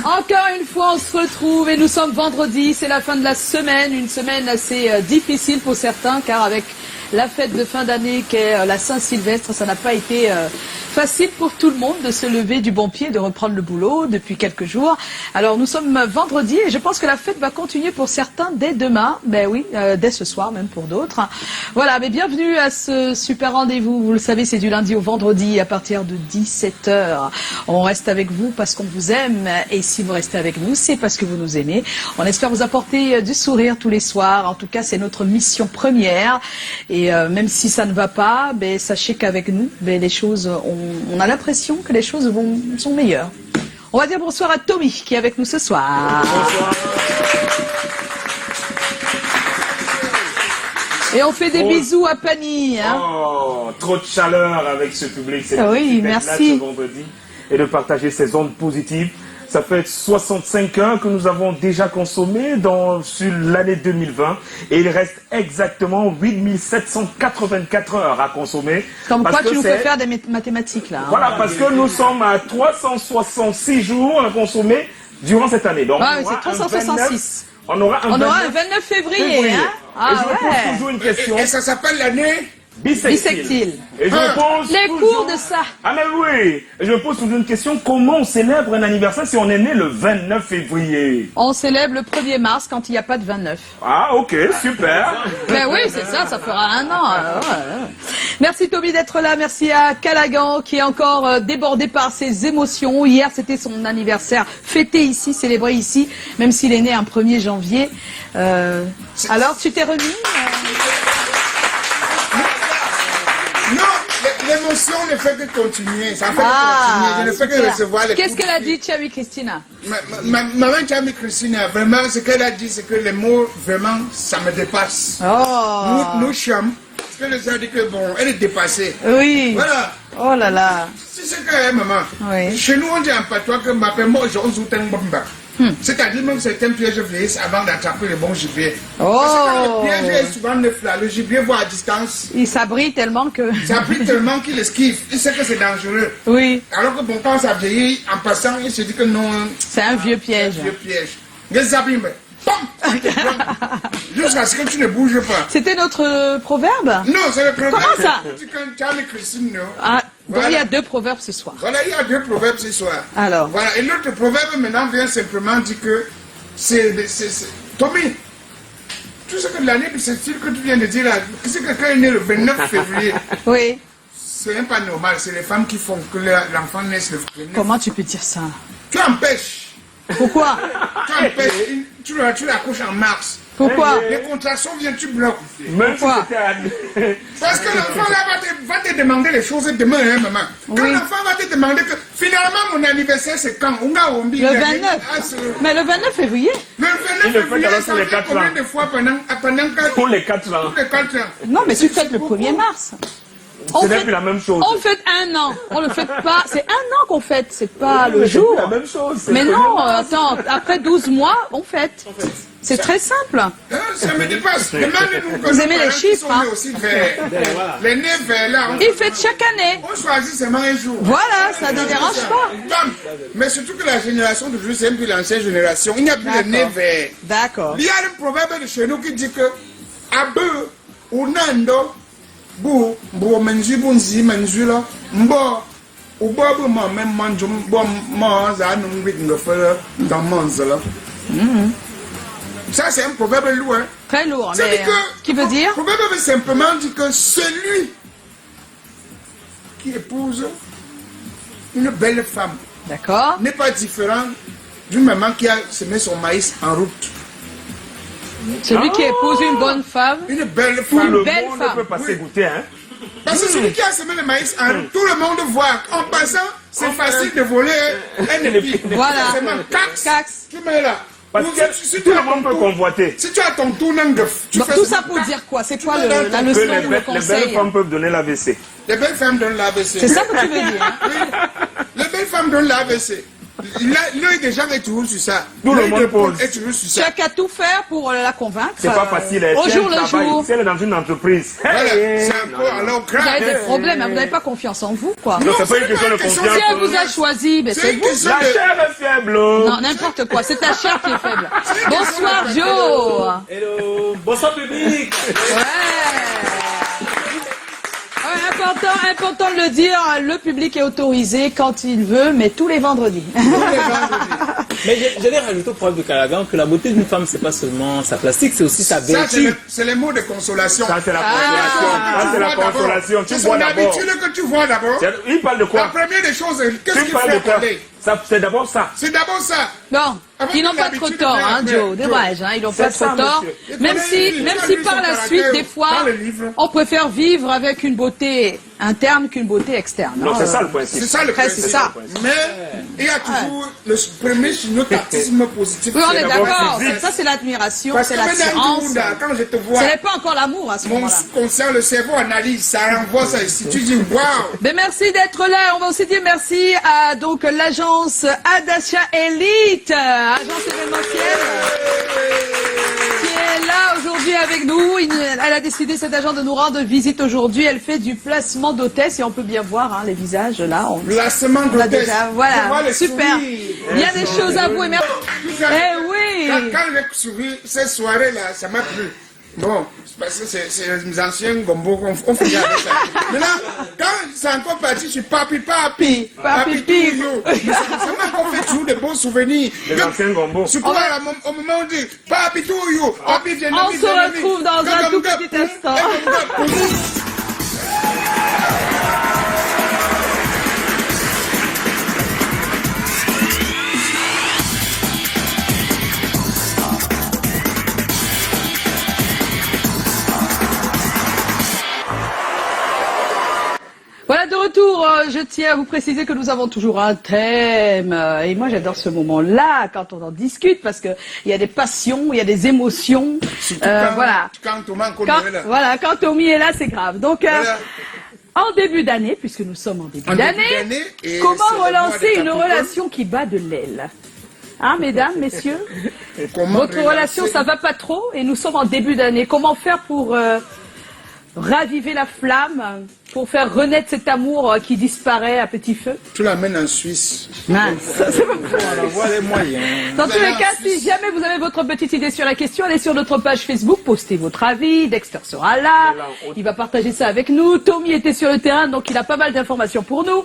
Encore une fois, on se retrouve et nous sommes vendredi, c'est la fin de la semaine, une semaine assez difficile pour certains car avec la fête de fin d'année qu'est la Saint-Sylvestre, ça n'a pas été facile pour tout le monde de se lever du bon pied, de reprendre le boulot depuis quelques jours. Alors nous sommes vendredi et je pense que la fête va continuer pour certains dès demain, ben oui, dès ce soir même pour d'autres. Voilà, mais bienvenue à ce super rendez-vous, vous le savez c'est du lundi au vendredi à partir de 17h. On reste avec vous parce qu'on vous aime et si vous restez avec nous c'est parce que vous nous aimez. On espère vous apporter du sourire tous les soirs, en tout cas c'est notre mission première et même si ça ne va pas, ben, sachez qu'avec nous, ben, les choses, on a l'impression que les choses sont meilleures. On va dire bonsoir à Tommy qui est avec nous ce soir. Bonsoir. Et on fait des bisous à Pani. Hein. Oh, trop de chaleur avec ce public. Oui, merci. Ce vendredi et de partager ces ondes positives. Ça fait 65 heures que nous avons déjà consommé sur l'année 2020 et il reste exactement 8784 heures à consommer. Comme quoi tu nous fais faire des mathématiques là. Hein. Voilà, parce que nous sommes à 366 jours à consommer durant cette année. Donc, ah, c'est 366. On aura un 29 février. Hein. Ah, et je me pose toujours une question. Et ça s'appelle l'année bisextile. Et je me pose les cours de ça. Ah mais oui. Et je me pose toujours une question. Comment on célèbre un anniversaire si on est né le 29 février? On célèbre le 1er mars quand il n'y a pas de 29. Ah ok, super. Ben oui, c'est ça, ça fera un an. Alors, merci Tommy d'être là. Merci à Callaghan qui est encore débordé par ses émotions. Hier c'était son anniversaire fêté ici, célébré ici, même s'il est né un 1er janvier. Alors tu t'es remis L'émotion ne fait que continuer. Ça fait que continuer. Je ne fais que recevoir les Qu'est-ce qu'elle a dit, Chami Christina? Maman Chami Christina, vraiment, ce qu'elle a dit, c'est que les mots, vraiment, ça me dépasse. Oh. Nous sommes. Parce que les gens disent que, bon, elle est dépassée. Oui. Voilà. Oh là là. C'est ce qu'elle est, maman. Oui. Chez nous, on dit en patois que ma père, moi, j'ose ou t'en bomba. C'est-à-dire même certains pièges vieillissent avant d'attraper le bon gibier. Oh. Parce que le piège est souvent neuf là, le gibier voit à distance. Il s'abrite tellement que... Ça brille tellement qu'il esquive. Il sait que c'est dangereux. Oui. Alors que bon, quand ça vieillit, en passant, il se dit que non. C'est un vieux piège. Un vieux piège. Les abîmes. Jusqu'à ce que tu ne bouges pas. C'était notre proverbe? Non, c'est le proverbe. Comment ça? Christine, non. Ah, donc voilà. il y a 2 proverbes ce soir. Voilà, il y a 2 proverbes ce soir. Alors. Voilà, et l'autre proverbe maintenant vient simplement dire que c'est Tommy, tout ce que l'année bisexuelle que tu viens de dire là, c'est que quelqu'un est né le 29 février. Oui. C'est même pas normal, c'est les femmes qui font que l'enfant naisse le 29. Comment tu peux dire ça? Tu empêches. Pourquoi? Tu empêches, tu l'accouches en mars. Pourquoi? Les contractions viennent, tu bloques. Même Pourquoi? Parce que l'enfant là va te demander les choses demain, hein, maman. Quand l'enfant va te demander que finalement mon anniversaire c'est quand? Le 29. Mais le 29 février? Le 29 février, ça fait combien de fois pendant 4 Pour les 4 ans. Pour les 4 ans. Non, mais tu fêtes le 1er mars. Ce n'est plus la même chose. On fête un an. On ne fête pas. C'est un an qu'on fête. C'est pas le jour. C'est la même chose. Mais non, attends. Après 12 mois, on fête. C'est très simple. Ça me dépasse. Vous aimez les chiffres, hein? Les nez verts là. Ils fêtent chaque année. On choisit seulement un jour. Voilà, ça ne dérange pas. Mais surtout que la génération d'aujourd'hui, c'est un peu l'ancienne génération. Il n'y a plus de nez verts. D'accord. Il y a un proverbe de chez nous qui dit que Abe, Unando, Bu, Menzu, Bunzi, Menzu, là, Mbo, Ubob, même Manjum, Bom, Mons, Anum, Witnefel, dans Mons, là. Ça, c'est un proverbe lourd. Hein. Très lourd, mais qui veut dire? Le proverbe veut simplement dire que celui qui épouse une belle femme n'est pas différent d'une maman qui a semé son maïs en route. Celui qui épouse une bonne femme. Une belle femme. Une belle femme. Ne peut pas s'écouter, hein. Parce que celui qui a semé le maïs en route, tout le monde voit. En passant, c'est facile de voler un épi. Voilà. C'est seulement cax. Tu mets là. Parce que si tout le monde peut convoiter. Si tu as ton tournant de... Tout ça pour dire quoi? C'est quoi la leçon ou le conseil? Les belles femmes peuvent donner l'AVC. Les belles femmes donnent l'AVC. C'est ça que tu veux dire? Oui. Les belles femmes donnent l'AVC. L'œil des gens est toujours sur ça. Tout le L'œil monde de Paul pose. est toujours sur Tu ça. as qu'à tout faire pour la convaincre. C'est pas facile. Au Si jour elle le travaille, jour. si elle est dans une entreprise. Voilà, hey, c'est encore alors Vous avez grave. des problèmes, hein, vous n'avez pas confiance en vous, quoi. Non, c'est pas une question de pas une question confiance. Si elle vous a choisi, ben C'est c'est une vous. question La de... chair est faible. Oh. Non, n'importe quoi. C'est ta chair qui est faible. Bonsoir, Joe. Hello, bonsoir public. Ouais, important de le dire, le public est autorisé quand il veut, mais tous les vendredis. Mais j'allais rajouter au problème de Callaghan que la beauté d'une femme, c'est pas seulement sa plastique, c'est aussi sa Ça, vertu. c'est les mots de consolation. Ça, c'est la consolation. Ça, c'est la consolation. Tu C'est vois son d'abord. habitude que tu vois d'abord. Il parle de La quoi? première des choses, qu'est-ce Tu qu'il parles de fait quoi? parler? C'est d'abord ça. C'est d'abord ça. Bon, Avant ils n'ont qu'on pas ait trop l'habitude de tort, faire hein, après. Joe. Dommage, hein, ils n'ont pas C'est trop ça, tort. monsieur. Même si par la suite, des fois, Dans le livre. on préfère vivre avec une beauté interne qu'une beauté externe. Non, hein. c'est ça le principe. C'est ça le Après, principe. c'est ça. Mais il y a toujours le premier chinotartisme positif. Oui, on est d'abord d'accord. physique. Ça, c'est l'admiration, Parce c'est que l'attirance. quand je te vois, Ce n'est pas encore l'amour à ce mon moment-là. conscient, le cerveau analyse, ça renvoie ça ici. Tu dis waouh. Ben merci d'être là. On va aussi dire merci à donc l'agence Adacia Elite, agence événementielle, qui est là aujourd'hui avec nous. Elle a décidé, cette agence, de nous rendre visite aujourd'hui. Elle fait du placement d'hôtesse et on peut bien voir hein, les visages là. Placement On a d'hôtesse. déjà, Tu vois voilà, les super. sourires. Il y a des choses à vous et merci. Eh oui. Quand j'ai souri, ces soirées-là, ça m'a plu. Bon, c'est parce que c'est les anciens gombo qu'on faisait avec ça. Maintenant, quand c'est encore parti, je suis papi. Papi. toujours. Ça m'a encore fait toujours de bons souvenirs. Les anciens gombos. Surtout au moment où on dit papi toujours. Papi viens On se retrouve dans un tout petit instant. Voilà, de retour, je tiens à vous préciser que nous avons toujours un thème. Et moi, j'adore ce moment-là, quand on en discute, parce que il y a des passions, il y a des émotions. Voilà. Quand Thomas Connery, là. Voilà, quand Tommy est là, c'est grave. Donc, Voilà. en début d'année, puisque nous sommes en début d'année, et comment c'est le mois relancer des une Capricornes. relation qui bat de l'aile? Hein, mesdames, messieurs? Comment Votre relancer- relation, ça va pas trop et nous sommes en début d'année. Comment faire pour raviver la flamme, pour faire renaître cet amour qui disparaît à petit feu? Tu l'amènes en Suisse. Mince. On envoie les moyens. Dans tous les cas, si jamais vous avez votre petite idée sur la question, allez sur notre page Facebook, postez votre avis, Dexter sera là, il va partager ça avec nous. Tommy était sur le terrain, donc il a pas mal d'informations pour nous.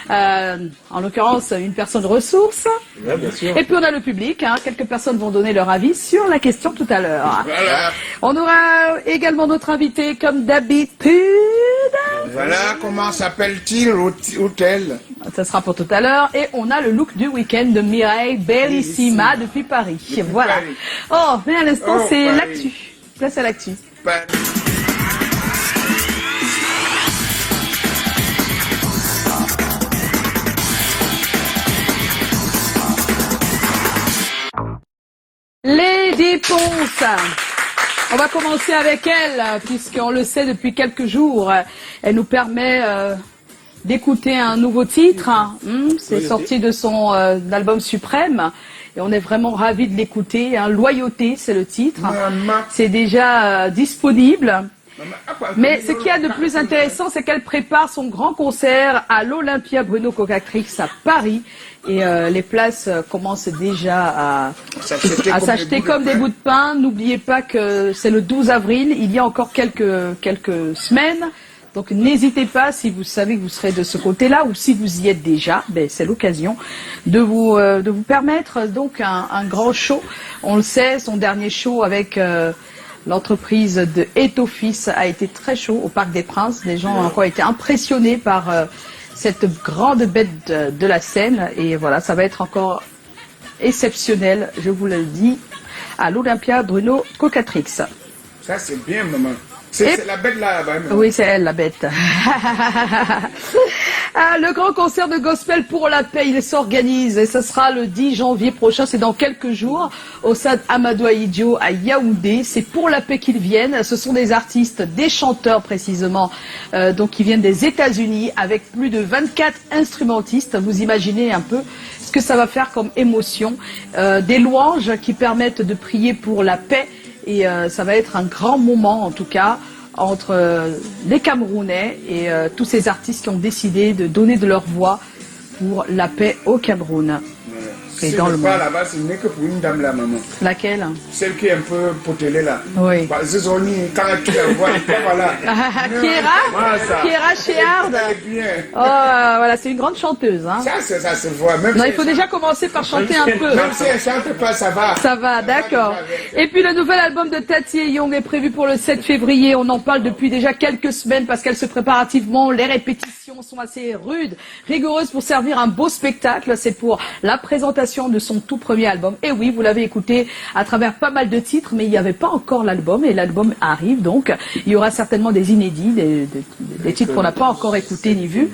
En l'occurrence, une personne ressource. Ouais, bien sûr. Et puis on a le public, hein. Quelques personnes vont donner leur avis sur la question tout à l'heure. Voilà. On aura également notre invité comme d'habitude. Voilà comment s'appelle-t-il ou tel. Ça sera pour tout à l'heure. Et on a le look du week-end de Mireille Bellissima depuis Paris. Voilà. Paris. Oh, mais à l'instant, Oh, c'est Paris. l'actu. Place à l'actu. Ben, Les dépenses. On va commencer avec elle, puisqu'on le sait depuis quelques jours. Elle nous permet d'écouter un nouveau titre. C'est sorti de son album Suprême. Et on est vraiment ravis de l'écouter. Loyauté, c'est le titre. Maman. C'est déjà disponible. Maman. Mais ce qu'il y a de plus intéressant, c'est qu'elle prépare son grand concert à l'Olympia Bruno Cocatrix à Paris. Et les places commencent déjà à s'acheter comme des bouts de pain. N'oubliez pas que c'est le 12 avril. Il y a encore quelques semaines. Donc n'hésitez pas, si vous savez que vous serez de ce côté-là ou si vous y êtes déjà, ben, c'est l'occasion de vous permettre donc un grand show. On le sait, son dernier show avec l'entreprise de Etofis a été très chaud au Parc des Princes. Les gens ont encore été impressionnés par cette grande bête de la scène. Et voilà, ça va être encore exceptionnel, je vous le dis, à l'Olympia Bruno Cocatrix. Ça, c'est bien, maman. C'est la bête là-bas. Oui, c'est elle, la bête. Ah, le grand concert de gospel pour la paix, il s'organise et ce sera le 10 janvier prochain, c'est dans quelques jours, au stade Amadou Ahidjo à Yaoundé. C'est pour la paix qu'ils viennent. Ce sont des artistes, des chanteurs précisément, donc qui viennent des États-Unis avec plus de 24 instrumentistes. Vous imaginez un peu ce que ça va faire comme émotion. Des louanges qui permettent de prier pour la paix et ça va être un grand moment en tout cas entre les Camerounais et tous ces artistes qui ont décidé de donner de leur voix pour la paix au Cameroun. Et dans le monde. Là-bas, ce n'est que pour une dame là, maman. Laquelle? Celle qui est un peu potelée là. Oui. Bah, c'est son nid, quand tu la vois, voilà. Kiera Sheard. Elle est bien. Oh, voilà, c'est une grande chanteuse. Hein. Ça se voit. Même Non, si il faut elle déjà chante- commencer par chanter un peu. Même si elle chante pas, ça va. Ça va, d'accord. Et puis le nouvel album de Tati et Young est prévu pour le 7 février. On en parle depuis déjà quelques semaines parce qu'elle se prépare activement. Les répétitions sont assez rudes, rigoureuses pour servir un beau spectacle. C'est pour la présentation de son tout premier album. Et oui, vous l'avez écouté à travers pas mal de titres, mais il n'y avait pas encore l'album. Et l'album arrive, donc il y aura certainement des inédits, des titres qu'on n'a pas encore écoutés ni vus.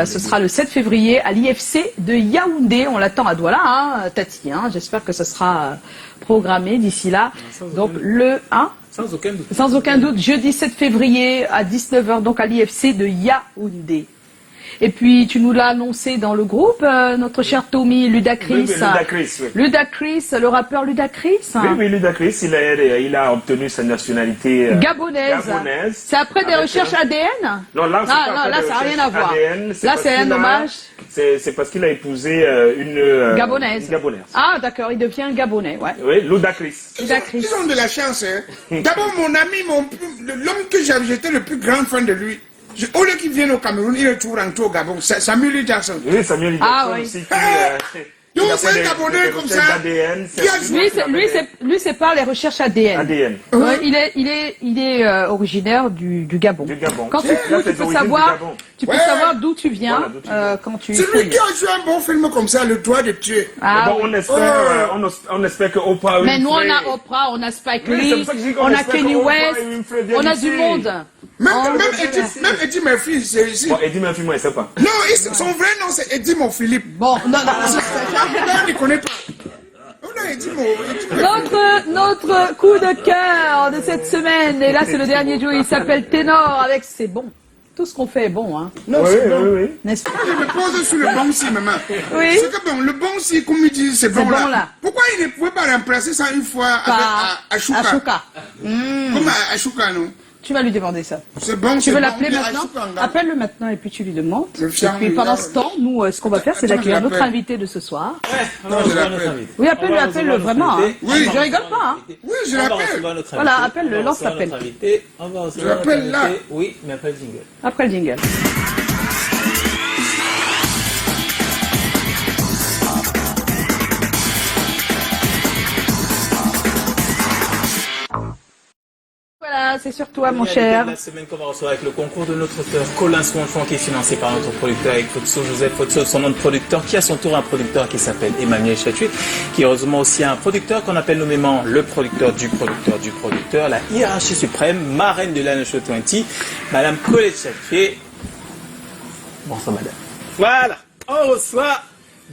Ce sera le 7 février à l'IFC de Yaoundé. On l'attend à Douala, hein, Tati. Hein. J'espère que ce sera programmé d'ici là. Donc le 1. Sans aucun doute. Sans aucun doute, jeudi 7 février à 19h, donc à l'IFC de Yaoundé. Et puis, tu nous l'as annoncé dans le groupe, notre cher Tommy Ludacris. Oui, Ludacris, oui. Ludacris, le rappeur Ludacris. Oui, Ludacris, il a obtenu sa nationalité Gabonaise. C'est après des recherches ADN? Non, là, là, ça n'a rien à voir. ADN, Là, c'est un hommage. C'est parce qu'il a épousé une Gabonaise. Gabonaise. Ah, d'accord, il devient Gabonais, ouais. Oui, Ludacris. Ludacris. Ils ont de la chance. Hein. D'abord, mon ami, l'homme que j'étais le plus grand fan de lui. Au lieu qu'il vienne au Cameroun, il est toujours rentré au Gabon. Samuel Jackson. Oui, Samuel Jackson Ah, oui. aussi. Donc c'est un Gabonais comme ça. ADN, Lui, c'est par les recherches ADN. ADN. Ouais, il est originaire du Gabon. Du Gabon. Quand tu Là, fouilles, c'est tu peux l'origine savoir, du Gabon. tu peux Ouais. savoir d'où tu viens, Voilà, d'où tu viens. quand tu C'est lui fouilles. qui a joué un bon film comme ça, Le Droit de tuer. Ah, Bon, oui. on espère que Oprah Mais nous, on Winfrey- a Oprah, on a Spike Oui, c'est Lee, pour ça que je dis qu'on on a espère Kenny que Oprah West, Winfrey vienne on a ici. du monde. Même Oh, Eddie Murphy, c'est ici. Bon, Eddie Murphy, moi, je sais pas. Non, son vrai nom c'est Eddie Philippe. Bon, non, On ne connaît pas. On a Eddie notre coup de cœur de cette semaine, et là c'est le dernier jour, il s'appelle Ténor, avec C'est bon. Tout ce qu'on fait est bon, hein. Non, Oui, c'est bon. oui. N'est-ce pas? Je me pose sur le bon si, maman. Oui. C'est que bon, le bon si, comme il dit, c'est bon, bon là. Pourquoi il ne pouvait pas remplacer ça une fois avec Par Ashuka? Ashoka. Comme Ashuka, non? Tu vas lui demander ça. C'est bon, Tu veux bon, l'appeler mais maintenant? Ashuka, là. Appelle-le maintenant et puis tu lui demandes. Le Et fiant, puis là, pendant ce temps, nous, ce qu'on va faire, c'est Attends, d'accueillir je notre l'appelle. invité de ce soir. On va recevoir notre invité. Oui, On va appelle-le recevoir vraiment. notre Hein. invité. Oui. Je rigole pas, hein. Oui, je On va l'appelle. recevoir notre Voilà, invité. appelle-le, On va lance recevoir l'appel. notre invité. On va recevoir notre l'appelle là. invité. Oui, mais après le jingle. Après le jingle. Voilà, c'est sur toi, mon L'invité cher. de la semaine qu'on va recevoir avec le concours de notre auteur Colin Swanfon qui est financé par notre producteur avec Fotso Joseph Fotso, son nom de producteur, qui a son tour un producteur qui s'appelle Emmanuel Chatuet, qui est heureusement aussi un producteur qu'on appelle nommément le producteur du producteur du producteur, la hiérarchie suprême, marraine de l'année Show 20, Madame Colette Chatuet. Bonsoir madame. Voilà, on reçoit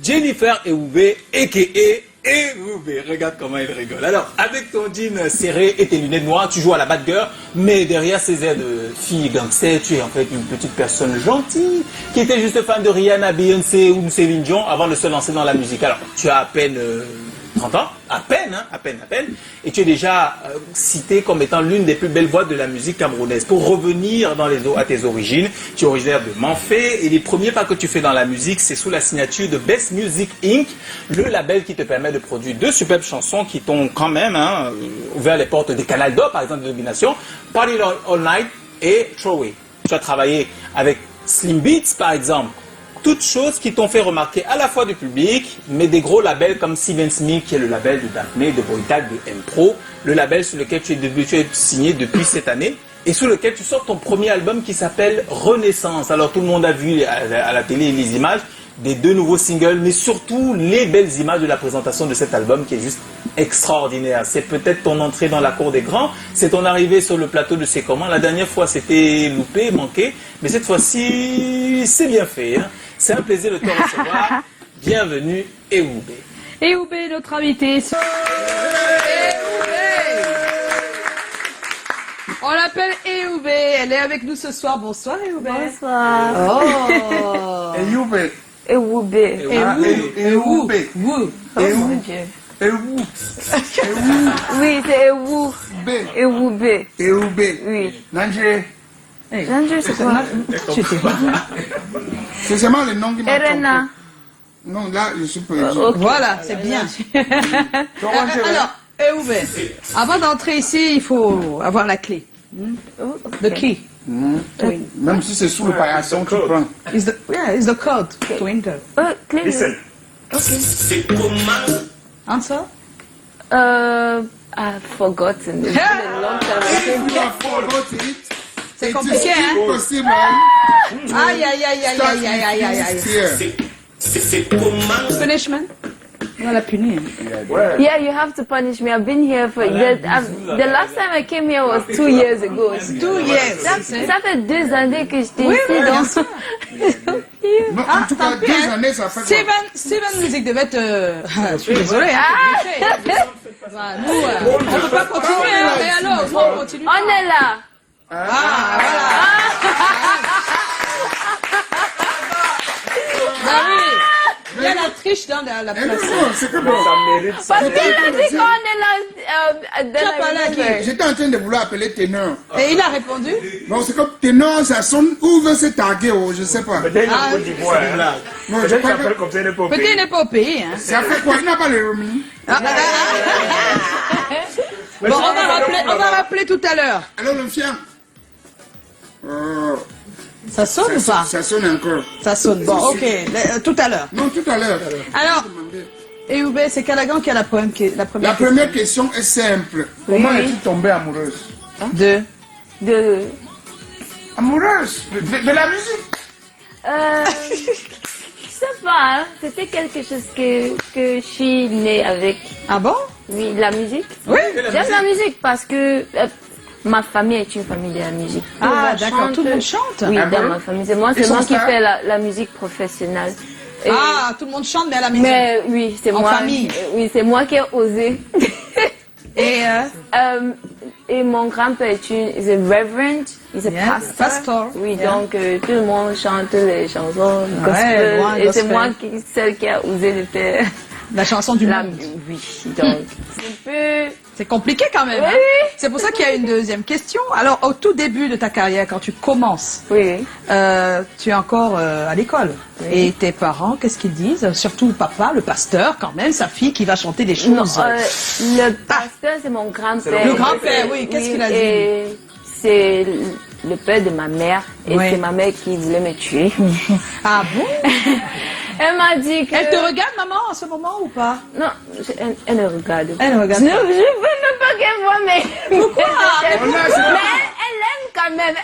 Jennifer Eoubé, a.k.a. Eoubé. Regarde comment il rigole. Alors, avec ton jean serré et tes lunettes noires, tu joues à la bad girl, mais derrière ces airs de fille gangster, tu es en fait une petite personne gentille qui était juste fan de Rihanna, Beyoncé ou Céline Dion avant de se lancer dans la musique. Alors, tu as à peine 30 ans, à peine, et tu es déjà cité comme étant l'une des plus belles voix de la musique camerounaise. Pour revenir à tes origines, tu es originaire de Manfé, et les premiers pas que tu fais dans la musique, c'est sous la signature de Best Music Inc., le label qui te permet de produire deux superbes chansons qui t'ont quand même ouvert les portes des Canal d'Or, par exemple, de domination, Party All Night et Throwaway. Tu as travaillé avec Slim Beats, par exemple. Toutes choses qui t'ont fait remarquer à la fois du public, mais des gros labels comme Steven Smith, qui est le label de Daphné, de Boytag, de M-Pro, le label sur lequel tu es signé depuis cette année, et sous lequel tu sors ton premier album qui s'appelle Renaissance. Alors tout le monde a vu à la télé les images des 2 nouveaux singles, mais surtout les belles images de la présentation de cet album qui est juste extraordinaire. C'est peut-être ton entrée dans la cour des grands, c'est ton arrivée sur le plateau de C'est comment. La dernière fois, c'était loupé, manqué, mais cette fois-ci, c'est bien fait. Hein. C'est un plaisir de te recevoir. Bienvenue, Ewoubé. Ewoubé, notre invité. On l'appelle Ewoubé. Elle est avec nous ce soir. Bonsoir, Ewoubé. Bonsoir. Oh. Eyoubé. Ewoubé. Eyoubé. Wou. Oh mon Dieu. Eyoubé. Oui, c'est Ewou. Ewoubé. Eyoubé. Oui. Nangé. Nandjé, c'est quoi? C'est seulement le nom qui m'a Erena. trompé. Non, là, je suis perdu. Ok. Voilà, c'est bien. Alors, Ewoubé, avant d'entrer ici, il faut avoir la clé. Oh, The ok. key. Oui. Même si c'est sous le paillasson, tu prends. It's the code to enter. Oh, clé. Listen. Answer? I've forgotten. It's been a long time. You have forgot it. C'est It compliqué, is hein? still possible. Aïe, aïe, aïe, aïe, Start aïe, aïe, aïe, aïe, aïe. with this here. Punishment? On va la punir. Ouais. Yeah, you have to punish me. I've been here for the last time I came here was 2 years ago. 2 years. Ça fait 2 années que j'étais Oui, ici, oui, bien donc. sûr. Non, en tout cas, tant pis, 2 hein. années, ça fait quoi? Steven Music devait te... Je suis désolé. Hein, nous, on ne peut pas continuer. Hein, mais alors, on continue. On est là. Ah, voilà. Bah oui. Il y a la triche dans la Eh non, place. non, c'est que bon. Ça mérite ça. Parce qu'il a dit qu'on est là. Tu as parlé à qui? J'étais en train de vouloir appeler ténor. Et il a répondu? Non, c'est comme ténor, ça sonne où veut se taguer, oh, je sais pas. Peut-être qu'il faut dire quoi, hein. Non, je Peut-être crois qu'il appelle que comme ça, il n'est pas au Peut-être pays. qu'il n'est pas au pays. Hein. ça fait quoi? Il n'a pas le revenu. Bon, on va rappeler tout à l'heure. Alors, le fier. Oh, Ça sonne ou pas? ça sonne encore. Ça sonne. Bon, ok. Tout à l'heure. Non, tout à l'heure. Alors, Ewoubé, c'est Callaghan qui a la première La question. première question est simple. Comment es-tu tombée amoureuse? De. Amoureuse de la musique. Je sais pas, hein. C'était quelque chose que je suis née avec. Ah bon? Oui, la musique. Oui. J'aime la musique parce que ma famille est une famille de la musique. Ah, Tout le monde d'accord. chante. Tout le monde chante? Oui, Ah dans bon? ma famille. C'est moi Ils sont qui stars? fais la musique professionnelle. Et- Ah, tout le monde chante, mais à la maison. mais oui, c'est En moi. famille. Oui, c'est moi qui ai osé. Et Et mon grand-père est a reverend, il est Yeah, pastor. pastor, Oui, yeah. donc tout le monde chante les chansons Ouais, gospel. loin, Et c'est gospel. moi celle qui a osé de faire la chanson du la monde. Oui, donc c'est un peu... C'est compliqué quand même. Oui, Hein? oui. C'est pour ça qu'il y a une deuxième question. Alors, au tout début de ta carrière, quand tu commences, Oui, tu es encore à l'école. Oui. Et tes parents, qu'est-ce qu'ils disent? Surtout papa, le pasteur, quand même, sa fille qui va chanter des non, choses. le pasteur c'est mon grand-père. Le grand-père, oui, qu'est-ce qu'il a dit? Et c'est le père de ma mère. Et Oui. c'est ma mère qui voulait me tuer. Ah bon? Elle m'a dit que... Elle te regarde, maman, en ce moment ou pas? Non, elle ne regarde pas. Elle regarde Je pas. veux même pas qu'elle voit, mais... Pourquoi? pourquoi? Elle aime quand même.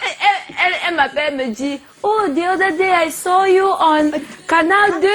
Elle m'appelle, elle me dit, oh, the other day I saw you on Canal 2.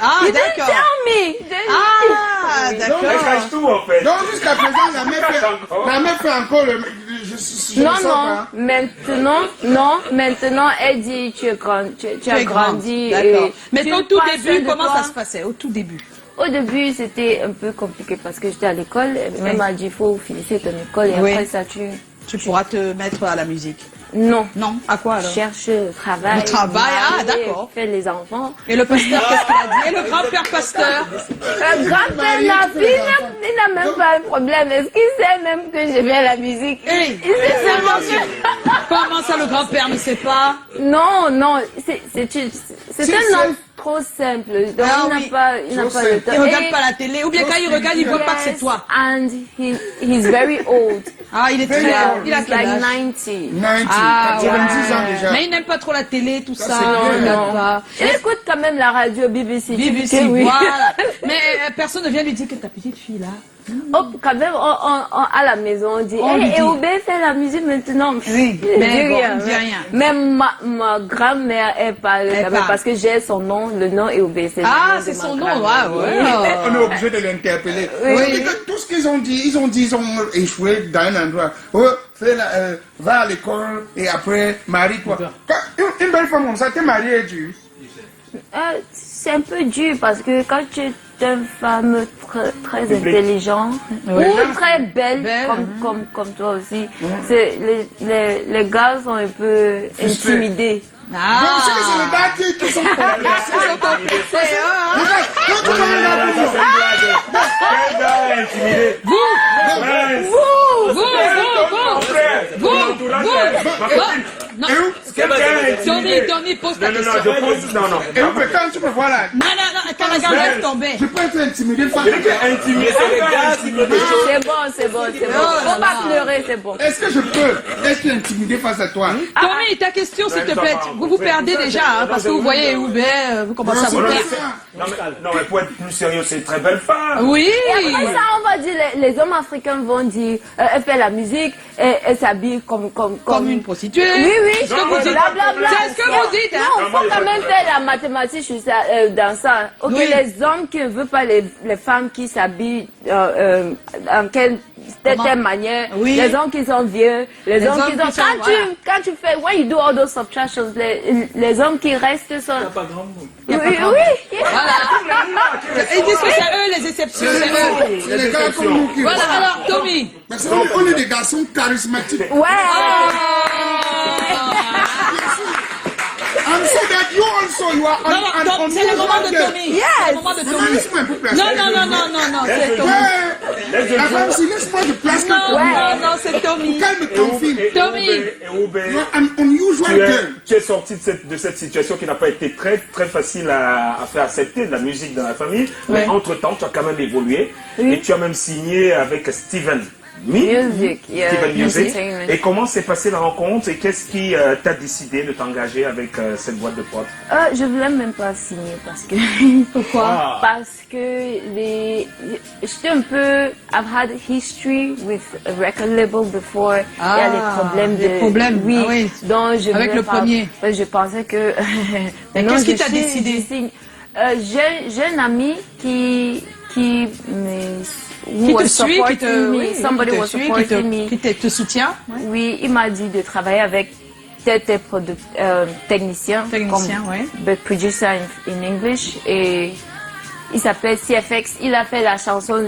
Ah, You didn't d'accord. tell me. Ah, Elle d'accord. cache tout en fait. Donc, jusqu'à présent, la mère fait encore le. Je Non, ne sens non, pas. maintenant, elle dit, tu as grandi. D'accord. et Mais tu au tout passes début, de comment toi. ça se passait? Au tout début. Au début, c'était un peu compliqué parce que j'étais à l'école. Oui. Elle m'a dit, il faut finir ton école et Oui. après ça, tu... Tu pourras te mettre à la musique. Non. Non? À quoi alors? Cherche le travail. Le travail, ah, marier, d'accord. Faire les enfants. Et le pasteur, qu'est-ce qu'il a dit? Et le grand-père pasteur? Le grand-père, il n'a même pas un problème. Est-ce qu'il sait même que je fais la musique? Hey. Il sait seulement que... Comment ça, le grand-père ne sait pas? Non, c'est Si, un homme trop simple. Donc Ah il oui. n'a pas le temps. Il regarde pas la télé. Ou bien quand il regarde, il voit pas que c'est toi. And he's very old. Ah, il est très... Yeah. Il a He's quel like âge? 90. 90, Ah, 90 ans déjà. Mais il n'aime pas trop la télé, tout ça. c'est bien. Il regarde Non. pas. Il écoute quand même la radio BBC. BBC, Oui. voilà. Mais personne ne vient lui dire que ta petite fille là, Oh, quand même, à la maison, on dit, On lui dit. et Oubé fait la musique maintenant. Oui, Je mais dis bon, rien. on dit rien. Même ma grand-mère, elle parle quand même, parle. parce que j'ai son nom, le nom est Oubé. Ah, c'est son nom, ouais. On est obligé de l'interpeller. Oui. Ça veut dire que tout ce qu'ils ont dit, ils ont échoué dans un endroit. Oh, va à l'école et après, marie-toi. Une belle femme comme ça, t'es mariée et tu. C'est un peu dur parce que quand tu es une femme très intelligente ou très belle, comme toi aussi, les gars sont un peu intimidés. Donc, c'est les gars qui sont Tommy, pose ta question. Et quand tu me vois là, Non, quand la gare laisse tomber. je peux être intimidé face à toi. C'est bon. Faut pas pleurer, c'est bon. Est-ce que je peux être intimidé face à toi? Tommy, ta question, s'il te plaît. Vous perdez déjà, hein, parce que vous voyez Hubert, vous commencez à vous perdre. Non, mais pour être plus sérieux, c'est une très belle femme. Oui. Et après ça, on va dire, les hommes africains vont dire, elle fait la musique, elle s'habille comme Comme une prostituée. Oui, ce que vous dites. Blablabla. C'est ce que vous dites, hein. Non, il faut quand même faire la mathématique sur ça, dans ça. Ok, Oui. les hommes qui ne veulent pas les femmes qui s'habillent en telle manière, Oui. les hommes qui sont vieux, les hommes qui sont... Quand tu fais, when you do all those subtractions, les hommes qui restent sont... Oui. Voilà. Ils disent que c'est eux les exceptions. C'est eux. C'est les gars comme nous qui. Voilà, alors, Tommy. Parce qu'on est des garçons charismatiques. Ouais. I'm so that you also, you are Non, c'est le moment de Tommy. C'est le moment de Maman, Tommy. laisse-moi un peu placer. Non, c'est Tommy. Ouais. La femme, si laisse-moi de place Non, c'est Tommy. Calme ton film. Tommy. You are an unusual girl. Tu es sorti de cette situation qui n'a pas été très très facile à faire accepter de la musique dans la famille. Mais entre-temps, tu as quand même évolué. Et tu as même signé avec Steven Music, yeah. Steven Music. Entertainment. Et comment s'est passée la rencontre et qu'est-ce qui t'a décidé de t'engager avec cette boîte de prod? Je voulais même pas signer parce que... Pourquoi? Parce que j'étais un peu... I've had a history with a record label before. Il y a des problèmes. Oui. Donc je Avec voulais le pas- premier. Je pensais que... Mais Non, qu'est-ce qui je t'a signe, décidé? je signe. J'ai un ami qui me... Qui te suit, qui te, Somebody qui te was suit, supporting me. qui te soutient. Oui, il m'a dit de travailler avec tel technicien, Technicien, oui. but producer in English, et il s'appelle CFX. Il a fait la chanson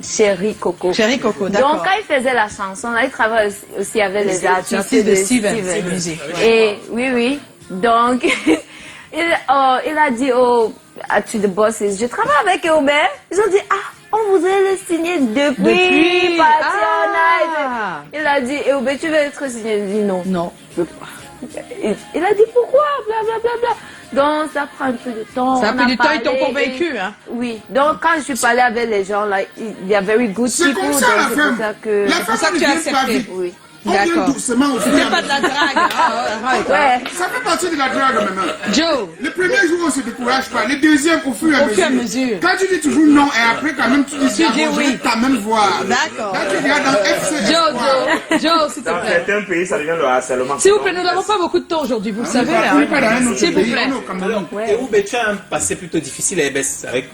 Chérie Coco. Chérie Coco, Donc d'accord. quand il faisait la chanson, là, il travaille aussi avec les artistes Artiste de Steven Steven. Music. Et oui. Donc il a dit to the bosses, je travaille avec Aubert. Ils ont dit on voudrait le signer depuis Party All Night. Il a dit Aubert, tu veux être signé? Il a dit non. Non. Il a dit pourquoi, blablabla. Donc ça prend un peu de temps. Ça a On pris du temps, ils t'ont parlé, convaincu, hein. Oui. Donc quand je suis parlée avec les gens, là, il y a very good C'est people. comme ça donc la c'est pour femme. ça que... La pour ça femme que ne tu as vient pas accepté. vite. Oui. On vient D'accord. doucement au fur et C'est à pas de mesure. la drague. Arrête. Ouais. Ça fait partie de la drague maintenant. Joe. Le premier jour, on se décourage pas. Le deuxième, au fur et à mesure. Quand tu dis toujours non, et après, quand même, tu dis Tu dis bon, je oui. vais quand même voir. D'accord. Là, tu regardes dans FC. Joe, s'il te Dans plaît. certains pays, ça devient le harcèlement. S'il vous plaît, nous n'avons pas beaucoup de temps aujourd'hui, vous le savez. On n'est pas dans un autre S'il vous pays, plaît. on est au Cameroun. Et où tu as un passé plutôt difficile à EBS avec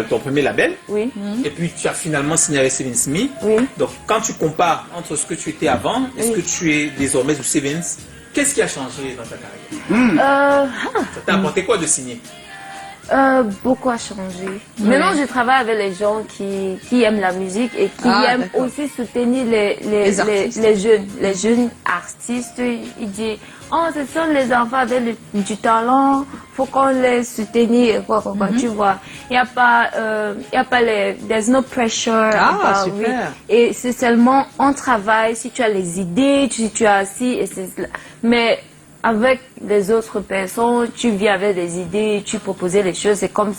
ton premier label. Oui. Et puis tu as finalement signé avec Steven Smith. Oui. Donc quand tu compares entre ce que tu étais avant et ce que tu es désormais sous Stevens, qu'est-ce qui a changé dans ta carrière? Ça t'a apporté quoi de signer? Beaucoup a changé. Maintenant, je travaille avec les gens qui aiment la musique et qui aiment d'accord. aussi soutenir les artistes. les jeunes artistes. Ils disent, ce sont les enfants avec du talent, faut qu'on les soutenir, quoi, tu vois. Il n'y a pas, there's no pressure. Super. Oui. Et c'est seulement, on travaille, si tu as les idées, si tu as et c'est cela. Mais, avec les autres personnes, tu viens avec des idées, tu proposais les choses, c'est comme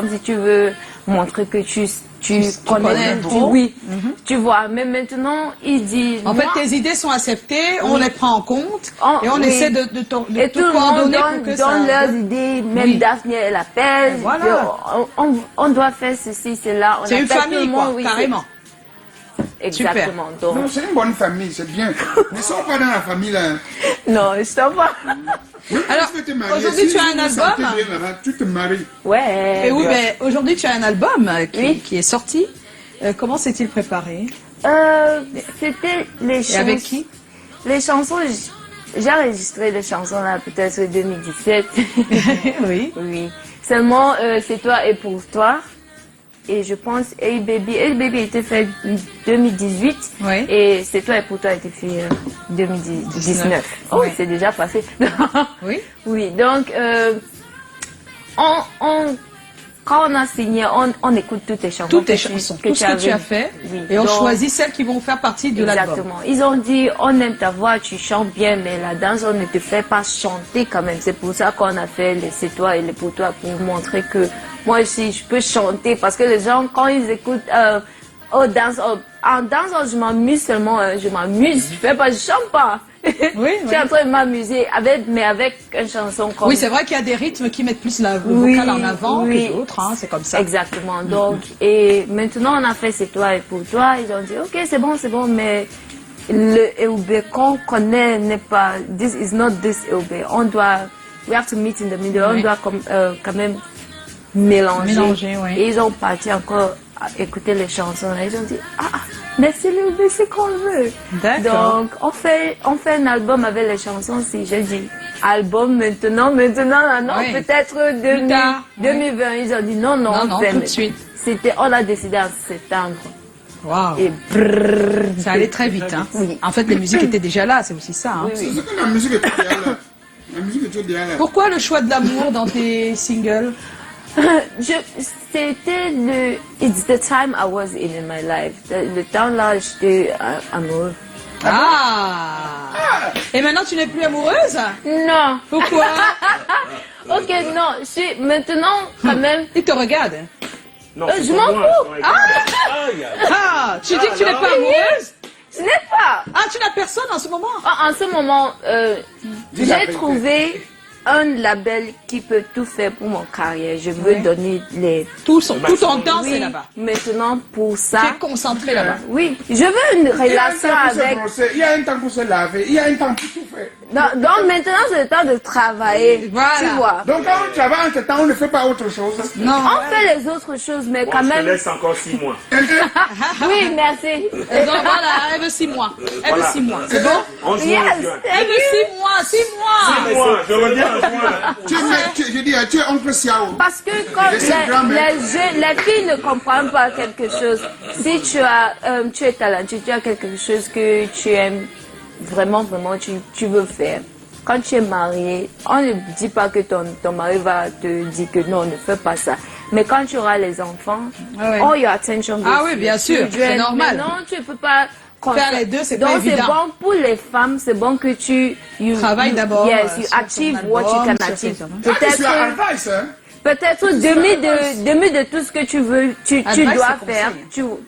si tu veux montrer que tu tu connais trop. oui, tu vois. Mais maintenant, il dit. En fait, tes idées sont acceptées, on les prend en compte et on oui. essaie de Et te tout le monde coordonner pour que ça... donne leurs idées, même Oui. Daphne, elle appelle. Voilà. On doit faire ceci, cela. On C'est une appelle tout le famille, quoi, monde, oui, carrément. c'est- Exactement. Donc, Non, c'est une bonne famille, c'est bien. Ne sommes pas dans la famille là. non, je t'en vois. Alors, Tu veux te marier. aujourd'hui, Si tu as vous un vous sentez album. bien là-bas, tu te maries. Ouais. Et oui, mais aujourd'hui, tu as un album Oui. qui est sorti. Comment s'est-il préparé? C'était les chansons. Et avec qui? Les chansons, j'ai enregistré les chansons là, peut-être en 2017. Oui. Oui. Seulement, c'est toi et pour toi. Et je pense, Hey Baby a été fait en 2018. Oui. Et c'est toi et pour toi a été fait en 2019. Oh, Oui. c'est déjà passé. Oui. Oui, donc, quand on a signé, on écoute toutes tes chansons. Toutes tes que tu- chansons, que tout ce que tu avais. as fait. Oui. Et on Donc, choisit celles qui vont faire partie de l'album. exactement. Ils ont dit, on aime ta voix, tu chantes bien, mais la danse, on ne te fait pas chanter quand même. C'est pour ça qu'on a fait les C'est toi et les pour toi, pour montrer que moi aussi, je peux chanter. Parce que les gens, quand ils écoutent en danse, je m'amuse seulement, je m'amuse. Je chante pas. Oui, Je suis en train de m'amuser, mais avec une chanson comme... Oui, c'est vrai qu'il y a des rythmes qui mettent plus le Oui, vocal en avant oui. que d'autres, hein, c'est comme ça. Exactement. Donc, et maintenant on a fait C'est toi et pour toi. Ils ont dit, ok, c'est bon, mais le EOB qu'on connaît n'est pas, this is not this EOB. We have to meet in the middle. Oui. On doit quand même mélanger. Mélanger, oui. Et ils ont parti encore à écouter les chansons. Et ils ont dit, mais c'est l'EOB, c'est qu'on veut. D'accord. Donc, on fait un album avec les chansons. Si j'ai dit album maintenant, non, Oui. peut-être Plus tard, 2020. Ils ont dit non, Non, on fait, tout de mais suite. on a décidé en septembre. Waouh. Et brrr, Ça allait très vite. Hein. Oui. En fait, les musiques étaient déjà là, c'est aussi ça. Hein. Oui, C'est ce que la musique est déjà là. La musique est déjà là. Pourquoi le choix de l'amour dans tes singles? C'était it's the time I was in my life. Le temps là, j'étais amoureux. Ah. Et maintenant, tu n'es plus amoureuse? Non. Pourquoi? Ok, non, je suis maintenant quand même. Il te regarde. Non, Je c'est m'en pas moi, fous. ouais. Ah, tu dis que tu n'es pas amoureuse? Ce n'est pas. Ah, tu n'as personne en ce moment? En ce moment, Dis la j'ai vérité. trouvé un label qui peut tout faire pour mon carrière. Je veux donner les... Tout ton temps, c'est Oui, là-bas. maintenant pour Tu ça... es concentré là-bas. Oui, je veux une Il y a un relation temps pour se avec... brosser, il y a un temps pour se laver, il y a un temps pour tout faire. Donc maintenant, c'est le temps de travailler. Voilà. Tu vois. Donc quand on travaille en ce temps, on ne fait pas autre chose. Non. On fait les autres choses, mais Bon, quand je te même... laisse encore 6 mois. Oui, merci. Donc voilà, elle veut 6 mois. Elle veut 6 mois. C'est bon? En juin, Yes, juin. Elle veut 6 mois, 6 mois. 6 mois, je reviens en juin. Je dis, tu es oncle Siao. Parce que quand Laissez le grand-mère. les filles ne comprennent pas quelque chose, si tu es talentueux, tu as quelque chose que tu aimes vraiment, tu veux faire. Quand tu es marié, on ne dit pas que ton mari va te dire que non, ne fais pas ça. Mais quand tu auras les enfants, Ah ouais. all your attention goes Ah oui, to bien sûr, children. c'est normal. Mais non, tu ne peux pas Faire les deux, c'est Donc pas c'est évident. bon pour les femmes, c'est bon que Travaille d'abord, Yes, you sur ton achieve album, what you can sur achieve. tes albums. Ah, je suis à Peut-être advice, hein. Peut-être demi de tout ce que tu veux, tu Advice, dois c'est faire,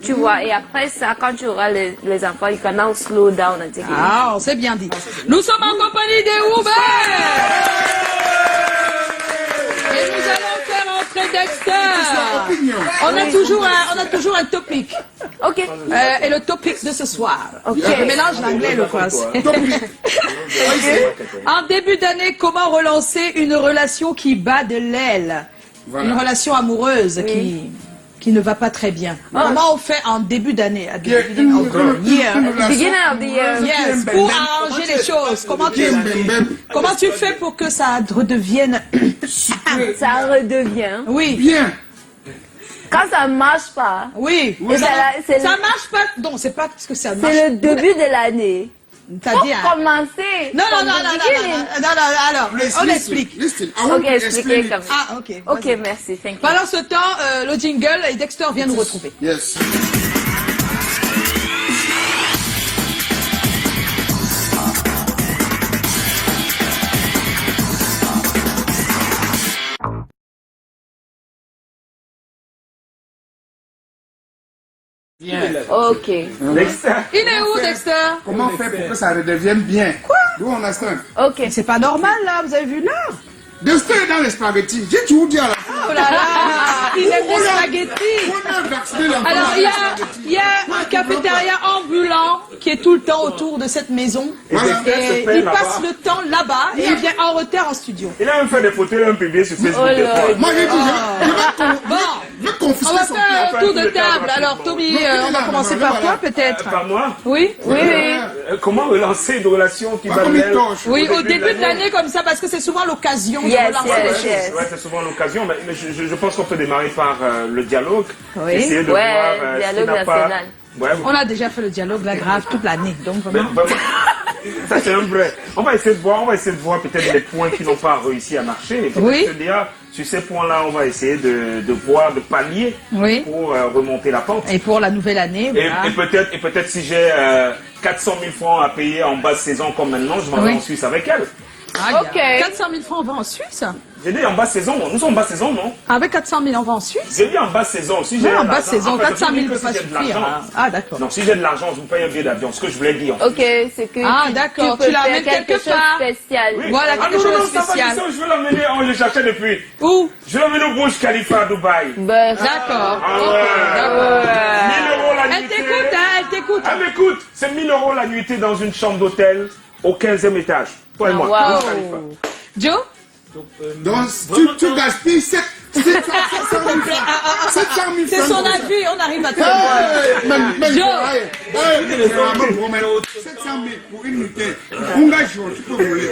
tu vois. Et après ça, quand tu auras les enfants, you can now slow down and take it. Ah, on s'est bien dit. Nous sommes en compagnie des Uber. Et nous allons faire entrer Dexter. Opinion. On a toujours un topic. Ok. Et le topic de ce soir. Ok. Je mélange l'anglais et le français. En début d'année, comment relancer une relation qui bat de l'aile? Voilà. Une relation amoureuse Oui. qui ne va pas très bien. Comment on fait en début d'année? At the Yeah. beginning of the year. Beginning of the year. Yes, pour arranger les choses. Comment tu fais pour que ça redevienne... Ça redevient. Oui, Bien. Quand ça marche pas, oui. Et c'est Ça marche pas. Non, c'est pas parce que ça marche. c'est le début de l'année. T'as Faut dit, hein. commencer. Non, from non, the beginning. alors, on explique. Listen. I Ok, want to expliquez explain comme it. ça. Ah, ok. Ok, vas-y. merci, thank you. Pendant ce temps, le jingle et Dexter vient nous retrouver. Yes. Ok. Dexter. Il est où, Dexter? Comment faire pour que ça redevienne bien? Quoi? Do you understand? Ok. C'est pas normal, là, vous avez vu l'heure? Dexter est dans les spaghettis. J'ai tout dit à la fin. Oh là là, il aime les spaghettis. On a vacciné l'enfant Alors, avec les spaghettis. il y a un cafétéria ambulant qui est tout le temps autour de cette maison. Voilà. Et il passe le temps là-bas et il vient en retard en studio. Il a même fait des photos, il a même publié sur Facebook. Oh là des fois. là. Moi, j'ai dit, Bon, je vais on confisquer va son faire plan. un tour de table. Alors, Tommy, on va commencer par toi, peut-être. Par moi. Oui? Oui, oui. Comment relancer une relation qui Pas va comme il bien torche. Oui, au début de l'année comme ça, parce que c'est souvent l'occasion de Yes, relancer yes, les choses. yes. Ouais, c'est souvent l'occasion, mais je pense qu'on peut démarrer par le dialogue. Oui. Essayer de Ouais, voir dialogue ce qui n'a pas... national. Ouais, On a déjà fait le dialogue, la grave, toute l'année. Donc, mais vraiment. vraiment, ça c'est un vrai. On va essayer de voir peut-être les points qui n'ont pas réussi à marcher. Et peut-être Oui. se dire, sur ces points-là, on va essayer de voir, de pallier Oui. pour remonter la pente. Et pour la nouvelle année, voilà. Et peut-être si j'ai 400 000 francs à payer en basse saison comme maintenant, je m'en vais Oui. en Suisse avec elle. Ah, Ok. 400 000 francs, on va en Suisse. J'ai dit en basse saison, nous sommes en basse saison, non? Avec 400 000, on va en Suisse. J'ai dit en basse saison. Si j'ai Non, en un basse argent- saison, en fait, 400 000 je ne peut dis que pas si j'ai de suffire. l'argent, hein. Ah, d'accord. donc si j'ai de l'argent, je vous paye un billet d'avion. Ce que je voulais dire. Ok, c'est que Ah, tu d'accord, peux tu faire l'amènes quelque quelque chose part. de spécial. Oui. Voilà, quelque chose de ça va, spécial. je vais l'emmener, on le cherchait depuis. Où? Je vais l'emmener au Burj Khalifa à Dubaï. Ben, D'accord. Ah Ok, ouais. d'accord. 1000 euros la Elle nuitée. t'écoute, hein, elle t'écoute. Ah, mais écoute, c'est 1000 euros la nuitée dans une chambre d'hôtel au 15e étage. Toi et moi. wow. Burj Khalifa. Joe? Donc, tu gaspilles 700 000 francs. 700 000 C'est francs. son avis, on arrive à te Hey, mais Joe. 700 000 pour une nuitée. Engage-toi, tu peux rouler.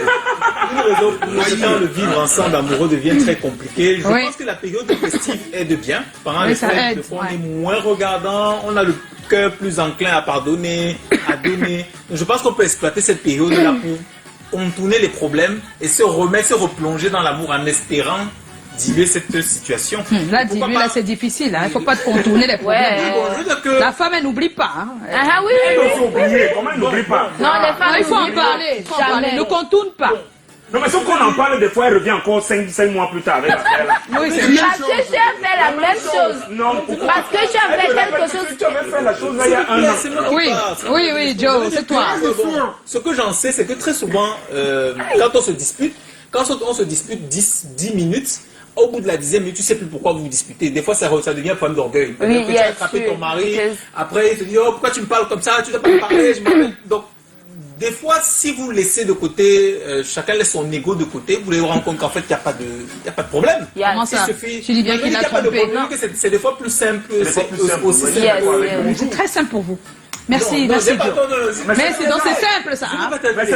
Une raison pour laquelle le vivre ensemble amoureux devient très compliqué. Je Oui. pense que la période festive aide bien. Pendant Oui, les ça fêtes, aide, des fois, on ouais. est moins regardant, on a le cœur plus enclin à pardonner, à donner. Donc, je pense qu'on peut exploiter cette période-là pour contourner les problèmes et se remettre, se replonger dans l'amour en espérant diluer cette situation. Là, Pourquoi dis-lui, pas- là, c'est difficile. Il ne faut pas te contourner les problèmes. Ouais. Bon, je veux dire que La femme, elle n'oublie pas. Hein. Ah oui, Il oui, faut oublier, comment elle n'oublie pas? Non, les femmes, Non, il faut en n'oublient pas. parler. Il faut en parler. Jamais. Ne contourne pas. Non, mais sauf qu'on en parle des fois, elle revient encore 5 mois plus tard avec l'affaire là. Oui, c'est même Parce chose. que tu as fait la même chose. Non, pourquoi? Parce que tu as fait quelque chose. Tu avais fait la chose là il y a un an. c'est moi qui Oui, parle. oui, oui, Joe, c'est toi. Ce que j'en sais, c'est que très souvent, quand on se dispute, quand on se dispute 10 minutes, au bout de la 10e minute, tu sais plus pourquoi vous vous disputez. Des fois, ça devient un problème d'orgueil. Oui, Donc, tu as yes, attrapé oui. ton mari, Yes. après il te dit, oh, pourquoi tu me parles comme ça, tu dois pas me parler, je m'appelle. Donc, des fois, si vous laissez de côté, chacun laisse son ego de côté, vous allez vous rendre compte qu'en fait, il n'y a pas de problème. Yes. Comment ça? Il suffit. Tu dis bien Je qu'il dis a qu'il y pas de trompé. problème, que c'est des fois plus simple. des fois plus simple, aussi oui. simple Yes, avec yes. le bonjour. C'est très simple pour vous. Merci, Non, merci, j'ai pas- Joe. non, non, Mais c'est donc c'est simple, ça. hein.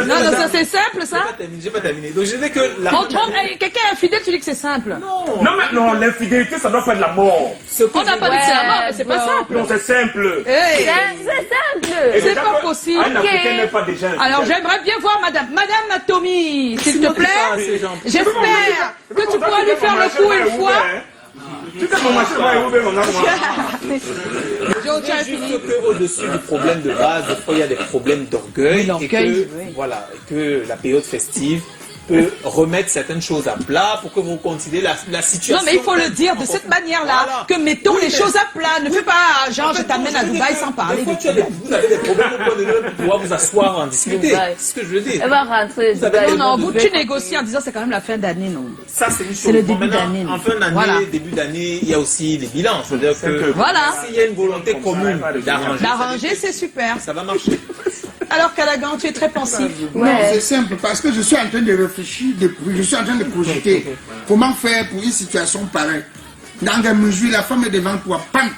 Non, non, ça c'est simple, ça. J'ai pas terminé. Donc, je disais que la On trompe, quelqu'un est infidèle, tu dis que c'est simple. Non, mais non, l'infidélité, ça doit pas être la mort. On n'a pas dit que c'est la mort, mais c'est pas simple. Non, c'est simple. Hey. C'est simple. Et C'est déjà pas que possible. Un Africain n'est pas déjà infidèle. Alors j'aimerais bien voir Madame Tommy, s'il te plaît. c'est gentil. J'espère que tu pourras lui faire le coup une fois. Tu sais comment je vais ouvrir mon armoire. Joe, tu as C'est fini. juste qu'au-dessus du problème de base, des fois il y a des problèmes d'orgueil. Oui, l'orgueil, et que, oui. voilà, et que la période festive peut remettre certaines choses à plat pour que vous considérez la situation. Non, mais il faut le dire de cette manière-là, Voilà. que mettons Oui, les mais- choses à plat. Ne fais pas, genre, En fait, je t'amène non, à je veux Dubaï dire sans que parler des fois, de tout. vous avez des problèmes au point de vue pour pouvoir vous asseoir en discuter. Dubaï. C'est ce que je veux dire. Elle va rentrer. Vous avez Dubaï. Non, non, vous, Dubaï. tu négocies en disant c'est quand même la fin d'année, non. Ça, c'est une chose. C'est le Bon, début maintenant, d'année. En fin d'année, Voilà. début d'année, il y a aussi les bilans. Je veux dire que Voilà. s'il y a une volonté commune d'arranger, D'arranger, c'est super. ça va marcher. Alors, Callaghan, tu es très pensif. Non, Ouais. c'est simple, parce que je suis en train de réfléchir, je suis en train de cogiter comment faire pour une situation pareille. Dans la mesure, la femme est devant toi, pam,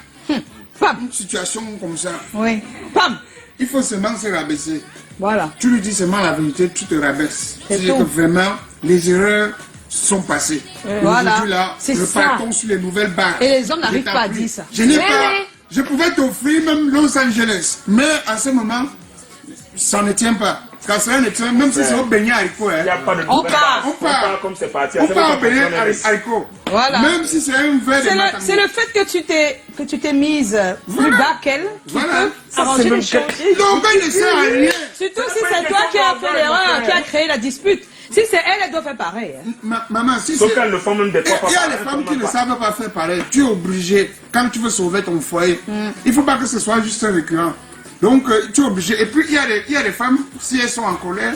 Pam. une situation comme ça, Oui. Pam. il faut seulement se rabaisser. Voilà. Tu lui dis seulement la vérité, tu te rabaisses. C'est C'est-à-dire tout. que vraiment, les erreurs sont passées. Voilà. Aujourd'hui, là, C'est nous ça. partons sur les nouvelles bases. Et les hommes n'arrivent Je t'en pas à prie. dire ça. Je n'ai Oui, pas. oui. Je pouvais t'offrir même Los Angeles. Mais à ce moment, ça ne tient pas. Car cela ne tient, même si c'est au beignet haricot. Il n'y a Hein. pas de On nouvelles. part. On part. Comme c'est parti. On c'est part au bon, beignet on est- haricot. Voilà. Même si c'est un verre de matamou. C'est le fait que tu t'es mise plus Voilà. bas qu'elle qui Voilà. peut arranger les choses. Donc, il ne sert à rien. Surtout si c'est toi qui as fait l'erreur, qui a créé la dispute. Si c'est elle, elle doit faire pareil. Hein. Maman, si Sauf c'est... qu'elles le font même des fois. Il y a des femmes qui ne savent pas faire pareil. Tu es obligé, quand tu veux sauver ton foyer, il ne faut pas que ce soit juste un récurrent. Donc, tu es obligé. Et puis, il y a des femmes, si elles sont en colère,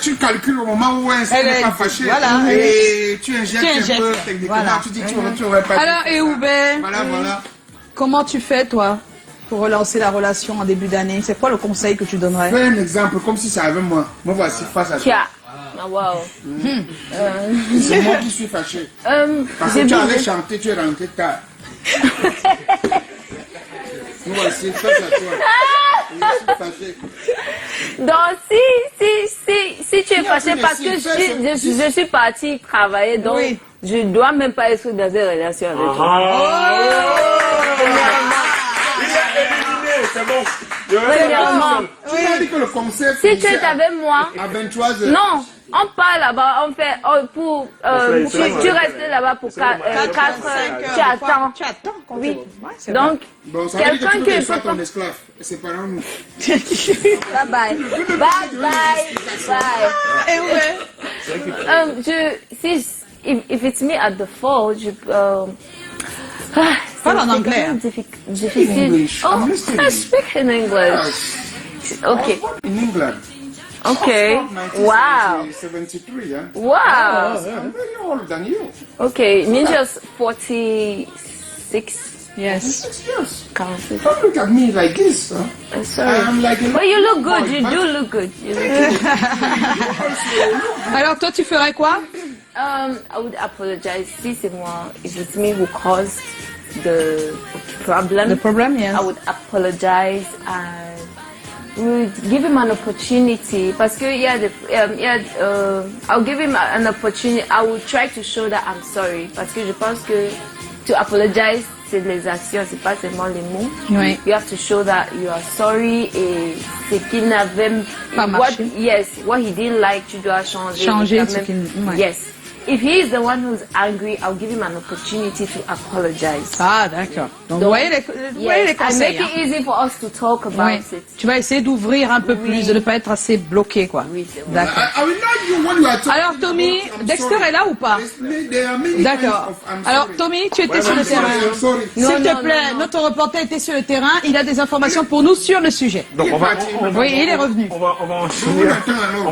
tu calcules au moment où elles ne sont pas fâchées. Voilà. Et tu injectes un peu techniquement. Voilà. Tu dis, tu aurais pas... Alors, Eoubé, Voilà. comment tu fais, toi, pour relancer la relation en début d'année? C'est quoi le conseil que tu donnerais? Fais un exemple, comme si ça avait moi. Moi, voici, face à toi. Kia. Ah, wow. C'est moi qui suis fâché. Parce que tu allais chanter, tu es rentré tard. Moi, voici, face à toi. Je suis fâché. Donc, si tu es fâché parce que je suis partie travailler, donc je ne dois même pas être dans une relation avec toi. C'est bon. Premièrement, Tu m'as dit que le concept... si tu es avec moi, à 23h. non, on part là-bas, on fait, tu restes là-bas pour 4 heures, tu attends. Tu attends. Oui. Ouais, Donc, Bon, ça veut dire que quelqu'un tu qui veux ne que sois peut pas... ton esclave. Séparons-nous. Bye bye. If it's me at the fault, Parle en anglais. Difficile. English. Oh, I'm listening. I speak in English. Okay. In England. Okay. Wow. 1973, yeah? Wow. I'm very older than you. Okay. Me just 46. Yes. 6 years. Counted. Don't look at me like this, huh? I'm sorry. I'm like a But you look good. boy, You but- do look good. You look good. Alors, toi, tu ferais quoi? I would apologize. Si c'est moi, if it's me who caused the problem. The problem, yes. I would apologize and would give him an opportunity. Parce que I'll give him an opportunity. I will try to show that I'm sorry. Parce que je pense que to apologize, c'est les actions, c'est pas seulement les mots. Oui. You have to show that you are sorry et ce qu'il n'avait Pas marché. what he didn't like, tu dois changer. Changer Quand ce même. qu'il- ouais. Yes. If he is the one who's angry, I'll give him an opportunity to apologize. Ah, d'accord. Donc, vous voyez les I conseils. make it easy for us to talk about Oui. it. Tu vas essayer d'ouvrir un peu Oui. plus, de ne pas être assez bloqué, quoi. Oui, c'est vrai. D'accord. I will know you when you are talking Alors, Tommy, about, I'm Dexter sorry. est là ou pas? There are many D'accord. kinds of I'm Alors, sorry. Tommy, tu étais sur le I'm sorry, terrain. I'm sorry. S'il Non, te non, plaît, non, non. notre reporter était sur le terrain. Il a des informations pour nous sur le sujet. Donc Oui, il est revenu. On va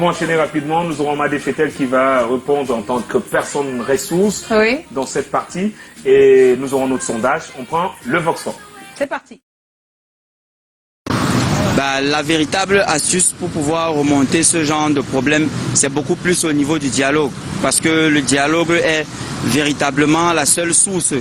enchaîner rapidement. Nous aurons Madé Fetel qui va répondre en tant que personne ressource Oui, dans cette partie. Et nous aurons notre sondage. On prend le Voxfort. c'est parti. La véritable astuce pour pouvoir remonter ce genre de problème, c'est beaucoup plus au niveau du dialogue. Parce que le dialogue est véritablement la seule source,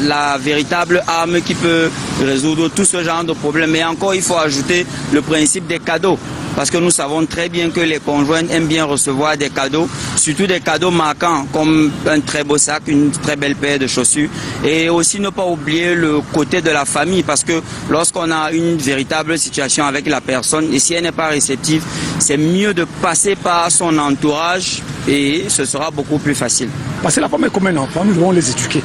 la véritable arme qui peut résoudre tout ce genre de problème. Et encore, il faut ajouter le principe des cadeaux. Parce que nous savons très bien que les conjoints aiment bien recevoir des cadeaux, surtout des cadeaux marquants comme un très beau sac, une très belle paire de chaussures. Et aussi ne pas oublier le côté de la famille, parce que lorsqu'on a une véritable situation avec la personne, et si elle n'est pas réceptive, c'est mieux de passer par son entourage et ce sera beaucoup plus facile. Parce que la femme est comme un enfant, nous devons les éduquer.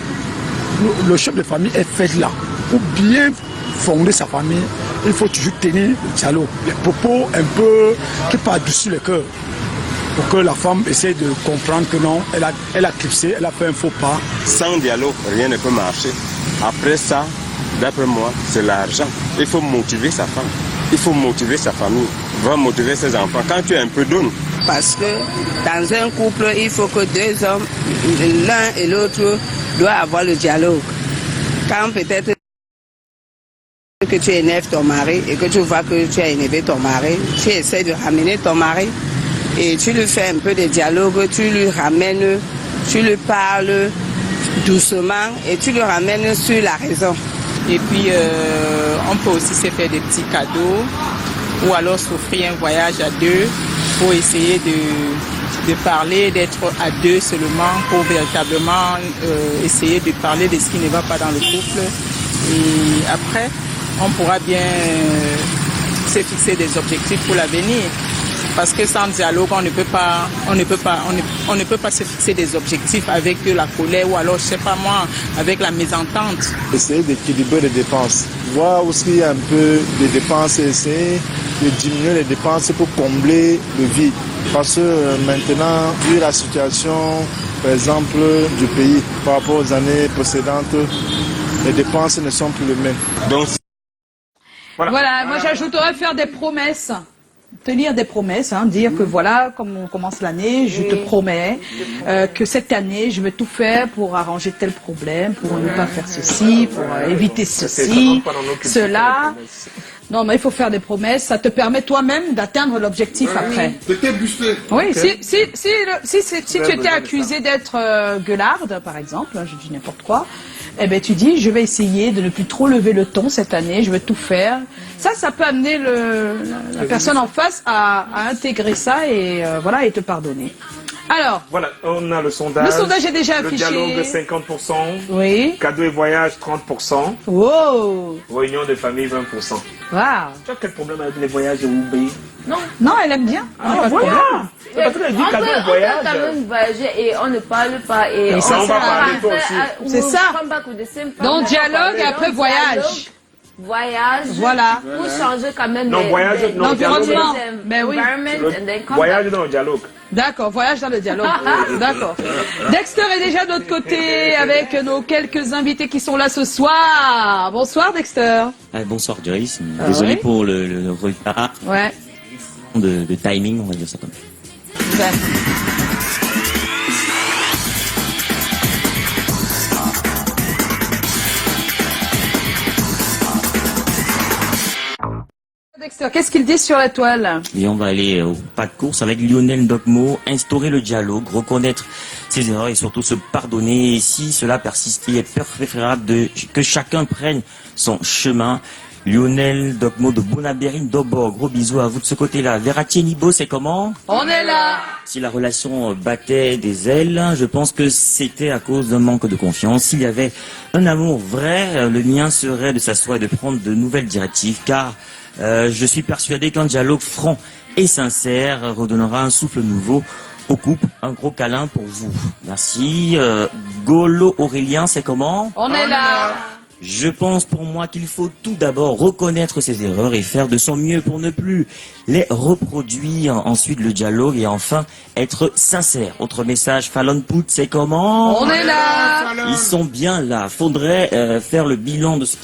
Le chef de famille est fait là. Pour bien fonder sa famille, il faut toujours tenir le dialogue. Les propos un peu qui peuvent adoucir le cœur. Pour que la femme essaie de comprendre que non, elle a clipsé, elle a fait un faux pas. Sans dialogue, rien ne peut marcher. Après ça, d'après moi, c'est l'argent. Il faut motiver sa femme. Il faut motiver sa famille. Il faut motiver ses enfants. Quand tu es un peu donne. Parce que dans un couple, il faut que deux hommes, l'un et l'autre, doivent avoir le dialogue. Quand peut-être que tu énerves ton mari et que tu vois que tu as énervé ton mari, tu essaies de ramener ton mari et tu lui fais un peu de dialogue, tu lui ramènes, tu lui parles doucement et tu lui ramènes sur la raison. Et puis, on peut aussi se faire des petits cadeaux ou alors s'offrir un voyage à deux pour essayer de parler, d'être à deux seulement pour véritablement essayer de parler de ce qui ne va pas dans le couple. Et après, on pourra bien se fixer des objectifs pour l'avenir. Parce que sans dialogue, on ne peut pas se fixer des objectifs avec la colère ou alors, je sais pas moi, avec la mésentente. Essayer d'équilibrer les dépenses. Voir aussi un peu les dépenses et essayer de diminuer les dépenses pour combler le vide. Parce que maintenant, vu la situation, par exemple, du pays par rapport aux années précédentes, les dépenses ne sont plus les mêmes. Donc, Voilà, moi j'ajouterais faire des promesses. Tenir des promesses, hein, dire que voilà, comme on commence l'année, je te promets que cette année, je vais tout faire pour arranger tel problème, pour ne pas faire ceci, pour éviter ceci, cela. Non, mais il faut faire des promesses. Ça te permet toi-même d'atteindre l'objectif après. Peut-être buster. Oui, si tu étais accusé d'être gueularde, par exemple, je dis n'importe quoi, eh ben tu dis, je vais essayer de ne plus trop lever le ton cette année, je vais tout faire. Ça peut amener la personne en face à intégrer ça et voilà, et te pardonner. Alors, voilà, on a le sondage. Le sondage est déjà affiché. Le dialogue 50%. Oui. Cadeau et voyage 30%. Wow. Réunion de famille 20%. Wow. Tu as quel problème avec les voyages et Uber? Non, elle aime bien. Ah, voilà. C'est parce que elle dit cadeau et voyage. On peut quand même voyager et on ne parle pas. Et ça, on va parler toi aussi. C'est ça. Donc dialogue et après voyage. Voyage. Voilà. Pour changer quand même l'environnement. Mais oui. Voyage dans le dialogue. D'accord, voyage dans le dialogue. D'accord. Dexter est déjà de l'autre côté avec nos quelques invités qui sont là ce soir. Bonsoir Dexter. Bonsoir Joyce. Désolé pour le retard de timing, on va dire ça comme ça. Dexter, qu'est-ce qu'il dit sur la toile? Et on va aller au pas de course avec Lionel Dogmo, instaurer le dialogue, reconnaître ses erreurs et surtout se pardonner. Et si cela persiste, il est préférable que chacun prenne son chemin. Lionel Dogmo de Bonabérine d'Obor, gros bisous à vous de ce côté-là. Veratier Nibo, c'est comment? On est là. Si la relation battait des ailes, je pense que c'était à cause d'un manque de confiance. S'il y avait un amour vrai, le mien serait de s'asseoir et de prendre de nouvelles directives, car je suis persuadé qu'un dialogue franc et sincère redonnera un souffle nouveau au couple. Un gros câlin pour vous. Merci. Golo Aurélien, c'est comment? On est là. Je pense pour moi qu'il faut tout d'abord reconnaître ses erreurs et faire de son mieux pour ne plus les reproduire. Ensuite le dialogue et enfin être sincère. Autre message, Fallon Pout, c'est comment? On est là. Ils sont bien là. Faudrait faire le bilan de ce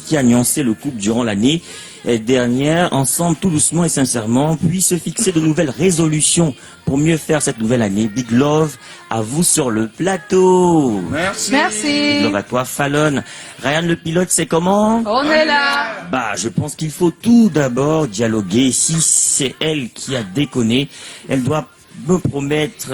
qui a nuancé le couple durant l'année dernière, ensemble, tout doucement et sincèrement, puis se fixer de nouvelles résolutions pour mieux faire cette nouvelle année. Big love à vous sur le plateau. Merci. Merci. Big love à toi, Fallon. Ryan le pilote, c'est comment? On est là. Bah, je pense qu'il faut tout d'abord dialoguer. Si c'est elle qui a déconné, elle doit me promettre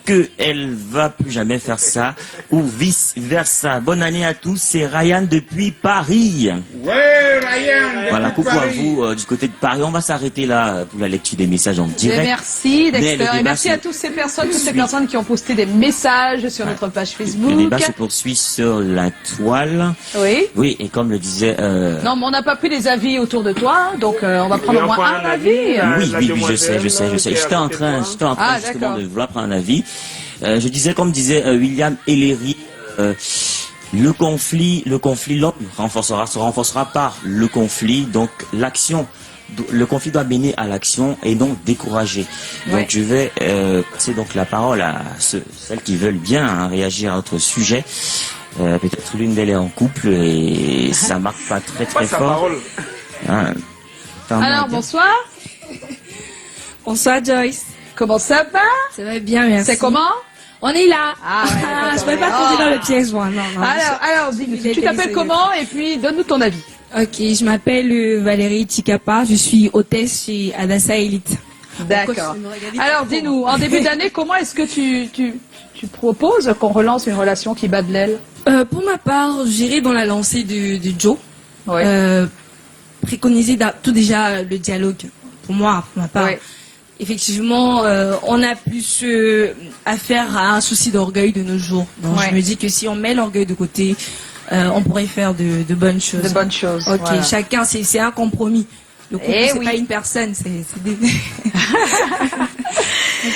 qu'elle va plus jamais faire ça ou vice versa. Bonne année à tous, c'est Ryan depuis Paris. Ouais, Ryan. Voilà, coucou à vous du côté de Paris. On va s'arrêter là pour la lecture des messages en direct. Et merci Dexter. Et merci à toutes ces personnes qui ont posté des messages sur notre page Facebook. Le débat se poursuit sur la toile. Oui. Oui, et comme le disait... Non, mais on n'a pas pris les avis autour de toi, donc on va prendre au moins un avis. Oui, je sais. J'étais en train justement de vouloir prendre un avis. Je disais, comme disait William Ellery, le conflit, l'homme se renforcera par le conflit, donc l'action. Le conflit doit mener à l'action et non décourager. Donc je vais passer donc la parole à celles qui veulent bien réagir à notre sujet. Peut-être l'une d'elles est en couple et ça marque pas très fort. Alors bonsoir. Bonsoir Joyce. Comment ça va? Ça va bien, merci. C'est comment? On est là. Ah ouais, je ne peux pas tomber dans le piège, moi. Non. Alors dis-nous, tu t'appelles comment et puis donne-nous ton avis. Ok, je m'appelle Valérie Tikapa, je suis hôtesse chez Adassa Elite. D'accord. Alors dis-nous, en début d'année, comment est-ce que tu proposes qu'on relance une relation qui bat de l'aile? Pour ma part, j'irai dans la lancée de Joe. Ouais. Préconiser tout déjà le dialogue. Pour moi, pour ma part. Ouais. Effectivement, on a plus affaire à un souci d'orgueil de nos jours. Donc je me dis que si on met l'orgueil de côté, on pourrait faire de bonnes choses. De bonnes choses. Ok, voilà. Chacun, c'est un compromis. Le couple, c'est pas une personne, c'est des...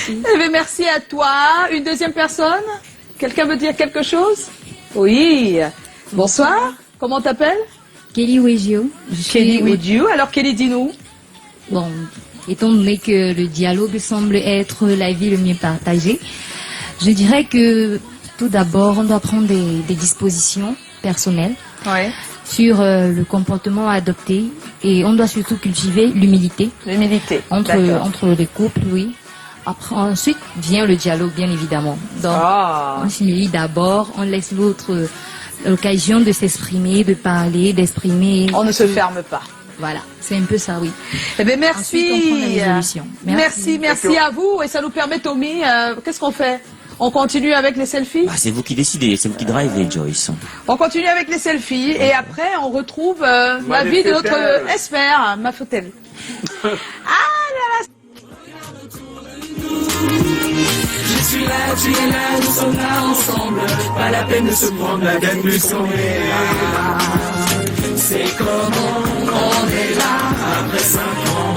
Eh bien, merci à toi. Une deuxième personne? Quelqu'un veut dire quelque chose? Oui. Bonsoir. Comment t'appelles? Kelly Wejio. Kelly Wejio. Alors Kelly, dis-nous. Bon, étant donné que le dialogue semble être la vie le mieux partagée. Je dirais que tout d'abord, on doit prendre des dispositions personnelles sur le comportement à adopter et on doit surtout cultiver l'humilité. L'humilité. Entre les couples, oui. Après, ensuite vient le dialogue, bien évidemment. Donc, on s'humilie d'abord, on laisse l'autre l'occasion de s'exprimer, de parler, d'exprimer. On ne se ferme pas. Voilà, c'est un peu ça, oui. Eh bien, merci. Ensuite, on prend la résolution. Merci à vous. Et ça nous permet, Tommy, qu'est-ce qu'on fait? On continue avec les selfies? C'est vous qui décidez, c'est vous qui drivez, Joyce. On continue avec les selfies et après on retrouve la vie de notre expert, Mafotel. Je suis là, tu es là, nous sommes là ensemble. Pas la peine de se prendre la tête plus qu'on est là. C'est comment on est là après 5 ans.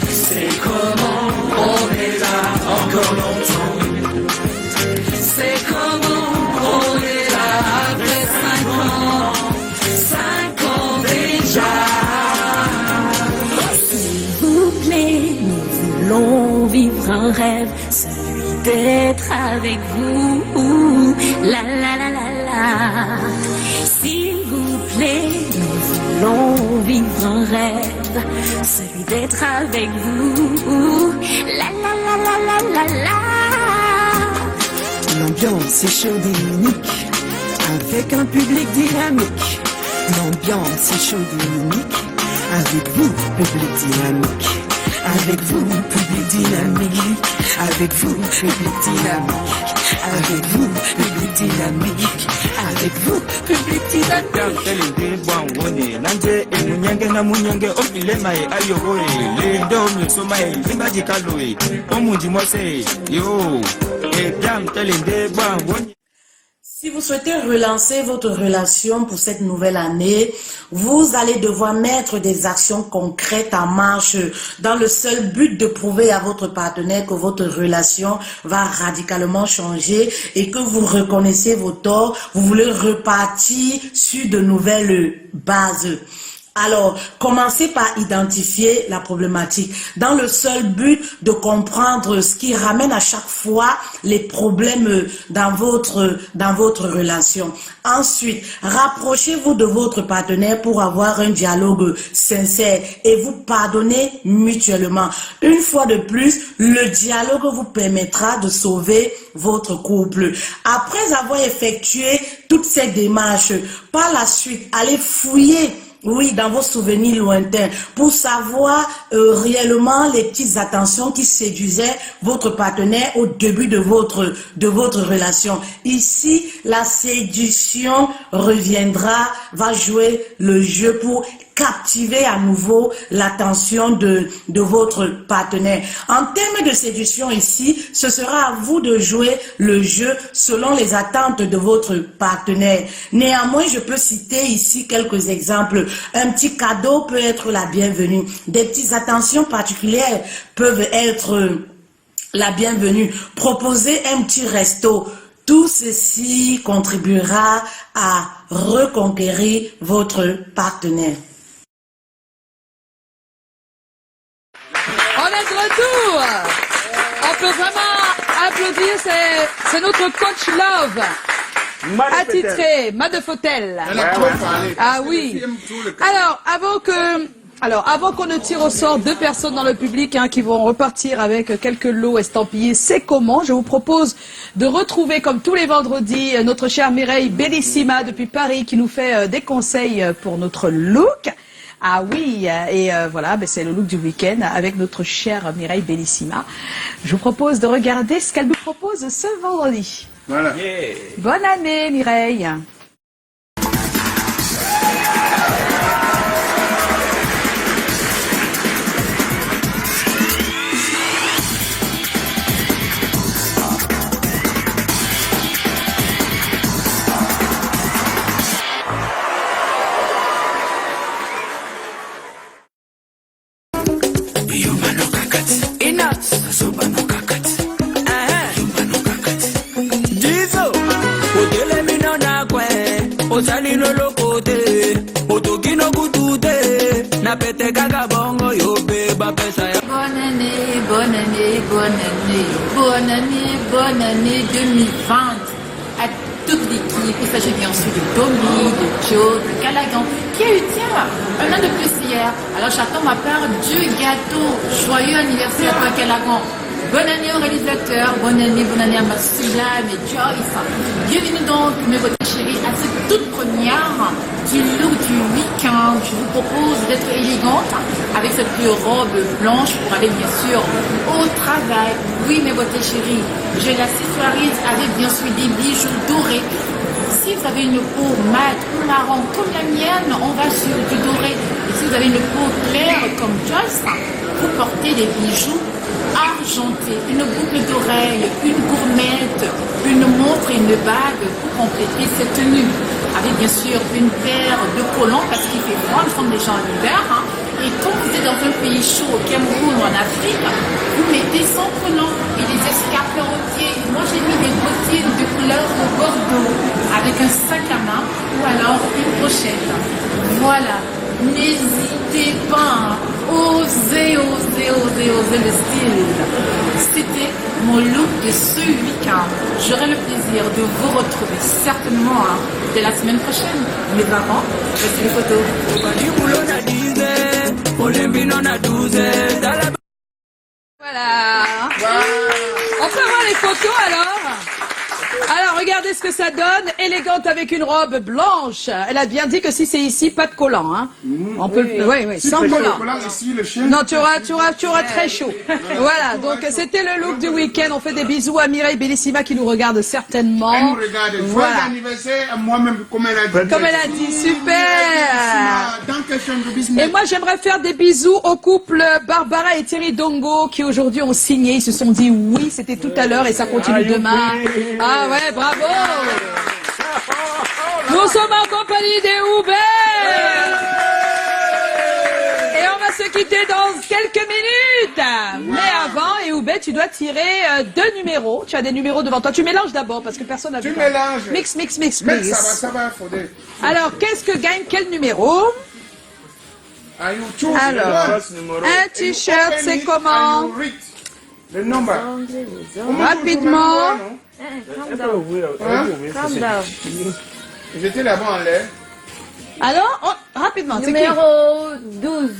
C'est comment on est là encore longtemps. C'est comment on est là après 5 ans déjà. S'il vous plaît, nous voulons vivre un rêve, celui d'être avec vous. La la la la la. S'il vous plaît, nous voulons vivre un rêve, celui d'être avec vous. La la la la la la la. L'ambiance est chaude et unique, avec un public dynamique. L'ambiance est chaude et unique, avec vous, public dynamique. Avec vous, public dynamique. Avec vous, public dynamique. Avec vous, public dynamique. Avec vous, public dynamique. Si vous souhaitez relancer votre relation pour cette nouvelle année, vous allez devoir mettre des actions concrètes en marche dans le seul but de prouver à votre partenaire que votre relation va radicalement changer et que vous reconnaissez vos torts, vous voulez repartir sur de nouvelles bases. Alors, commencez par identifier la problématique dans le seul but de comprendre ce qui ramène à chaque fois les problèmes dans votre relation. Ensuite, rapprochez-vous de votre partenaire pour avoir un dialogue sincère et vous pardonner mutuellement. Une fois de plus, le dialogue vous permettra de sauver votre couple. Après avoir effectué toutes ces démarches, par la suite, allez fouiller dans vos souvenirs lointains, pour savoir réellement les petites attentions qui séduisaient votre partenaire au début de votre relation. Ici, la séduction va jouer le jeu pour captiver à nouveau l'attention de votre partenaire. En termes de séduction ici, ce sera à vous de jouer le jeu selon les attentes de votre partenaire. Néanmoins, je peux citer ici quelques exemples. Un petit cadeau peut être la bienvenue. Des petites attentions particulières peuvent être la bienvenue. Proposer un petit resto. Tout ceci contribuera à reconquérir votre partenaire. On est de retour. On peut vraiment applaudir, c'est notre coach Love, attitré, Madefotel. Ah oui. Alors, avant qu'on ne tire au sort 2 personnes dans le public qui vont repartir avec quelques lots estampillés, c'est comment? Je vous propose de retrouver, comme tous les vendredis, notre chère Mireille Bellissima depuis Paris qui nous fait des conseils pour notre look. Ah oui, et voilà, c'est le look du week-end avec notre chère Mireille Bellissima. Je vous propose de regarder ce qu'elle nous propose ce vendredi. Voilà. Bonne année, Mireille. Osalino lokote, otokino kutute, na pete kaka bongo yo beba pesa 2020 à toute l'équipe. Il s'agit bien sûr de Domi, de Joe, de Callaghan, qui a eu, tiens, un an de plus hier. Alors j'attends ma part du gâteau. Joyeux anniversaire à Callaghan. Bonne année aux réalisateurs, bonne année à Masula, mes Joyce. Bienvenue donc, mes beautés chéries, à cette toute première du look du week-end. Je vous propose d'être élégante avec cette robe blanche pour aller bien sûr au travail. Oui, mes beautés chéries, je l'accessoirise avec bien sûr des bijoux dorés. Si vous avez une peau mate ou marron comme la mienne, on va sur du doré. Et si vous avez une peau claire comme Joyce, vous portez des bijoux argentés, une boucle d'oreille, une gourmette, une montre et une bague pour compléter cette tenue. Avec bien sûr une paire de collants parce qu'il fait froid, nous sommes déjà en hiver. Et quand vous êtes dans un pays chaud, au Cameroun ou en Afrique, vous mettez sans collants et des escarpes aux pieds. Moi j'ai mis des bottines de couleur bordeaux avec un sac à main ou alors une pochette. Voilà. N'hésitez pas, osez le style. C'était mon look de ce week-end. J'aurai le plaisir de vous retrouver certainement dès la semaine prochaine. Mais avant, voici les photos. Voilà. On peut voir les photos alors. Alors, regardez ce que ça donne. Élégante avec une robe blanche. Elle a bien dit que si c'est ici, pas de collant. Hein. On peut oui, sans collant. Non, tu auras très chaud. Voilà, donc c'était le look du week-end. On fait des bisous à Mireille Bellissima qui nous regarde certainement. Elle nous regarde. Voilà. Joyeux anniversaire à moi-même, comme elle a dit. Comme elle a dit, super. Et moi, j'aimerais faire des bisous au couple Barbara et Thierry Dongo qui aujourd'hui ont signé. Ils se sont dit oui, c'était tout à l'heure et ça continue demain. Ah ouais, bravo. Nous sommes en compagnie des Oubé. Et on va se quitter dans quelques minutes. Mais avant, et Oubé, tu dois tirer 2 numéros. Tu as des numéros devant toi. Tu mélanges d'abord parce que personne n'a vu. Tu mélanges. Mix, please. Ça va, Faudé. Alors, qu'est-ce que gagne quel numéro? Alors, un t-shirt, c'est comment? Le nombre. Rapidement. J'étais là-bas en l'air. Alors, rapidement, c'est qui? Numéro 12.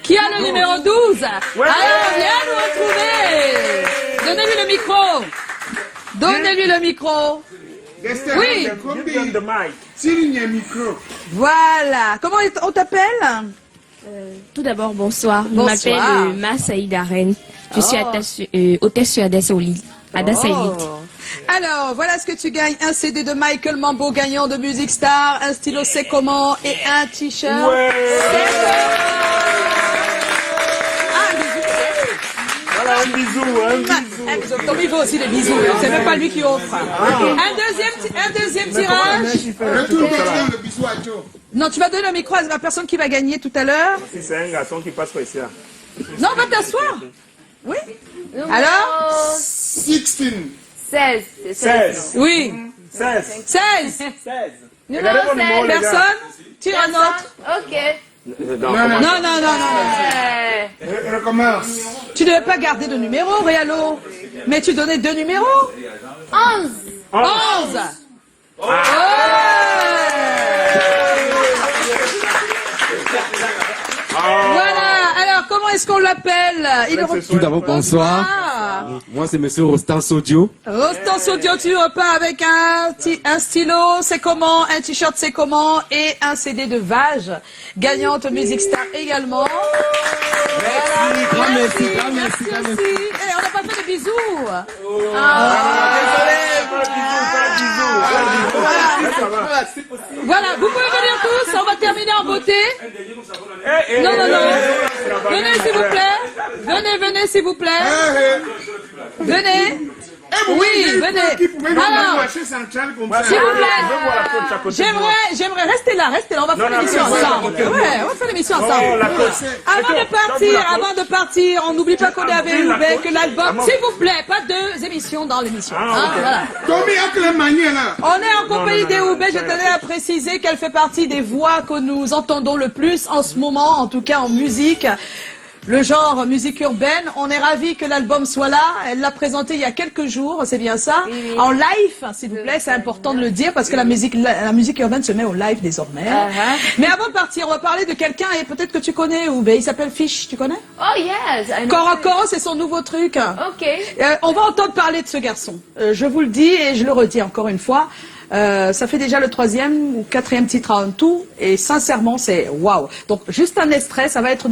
Qui a le numéro 12? Alors, viens nous retrouver. Donnez-lui le micro. Donnez-lui le micro. Oui. Voilà. Comment on t'appelle? Tout d'abord, bonsoir. Je m'appelle Massaïda Rennes. Je suis hôtesse sur Adassa Elite. Alors, voilà ce que tu gagnes. Un CD de Michael Mambo, gagnant de Music Star, un stylo C'est comment et un t-shirt. Voilà, un bisou. Comme il veut aussi les bisous. C'est même pas lui qui offre. Un deuxième tirage. Le bisou à Joe. Non, tu vas donner le micro à la personne qui va gagner tout à l'heure. Si c'est un garçon qui passe par ici. Non, va t'asseoir. Oui. Alors 16. 16. Oui. 16. Numéro 16. Personne? Tire un autre. Ok. Non. Recommence. Tu ne devais pas garder de numéro, Réalo. Mais tu donnais 2 numéros. 11. 11. Voilà, alors comment est-ce qu'on l'appelle? Tout d'abord, bonsoir. Moi, c'est monsieur Rostan Sodio. Rostan Sodio, tu repars avec un stylo, c'est comment, un t-shirt, c'est comment, et un CD de Vage, gagnante Music Star également. Merci. Et on n'a pas fait de bisous. Voilà, vous pouvez venir tous, on va terminer en beauté. Non. Venez s'il vous plaît. Venez s'il vous plaît. Venez. Oui, venez. Alors, s'il vous plaît, j'aimerais rester là, on va faire l'émission ensemble. Ouais, on va faire l'émission ensemble. Avant de partir, on n'oublie pas qu'on est avec Oubé, que l'album, s'il vous plaît, pas 2 émissions dans l'émission. Voilà. On est en compagnie des Oubé, je tenais à préciser qu'elle fait partie des voix que nous entendons le plus en ce moment, en tout cas en musique. le genre musique urbaine. On est ravis que l'album soit là. Elle l'a présenté il y a quelques jours, c'est bien ça? Oui. En live, s'il vous plaît, c'est important de le dire parce que la musique urbaine se met au live désormais. Mais avant de partir, on va parler de quelqu'un et peut-être que tu connais, Oubé. Il s'appelle Fish, tu connais? Oh yes. Corps à corps, c'est son nouveau truc. Ok. On va entendre parler de ce garçon. Je vous le dis et je le redis encore une fois. Ça fait déjà le 3e ou 4e titre en tout et sincèrement c'est waouh. Donc juste un extrait, ça va être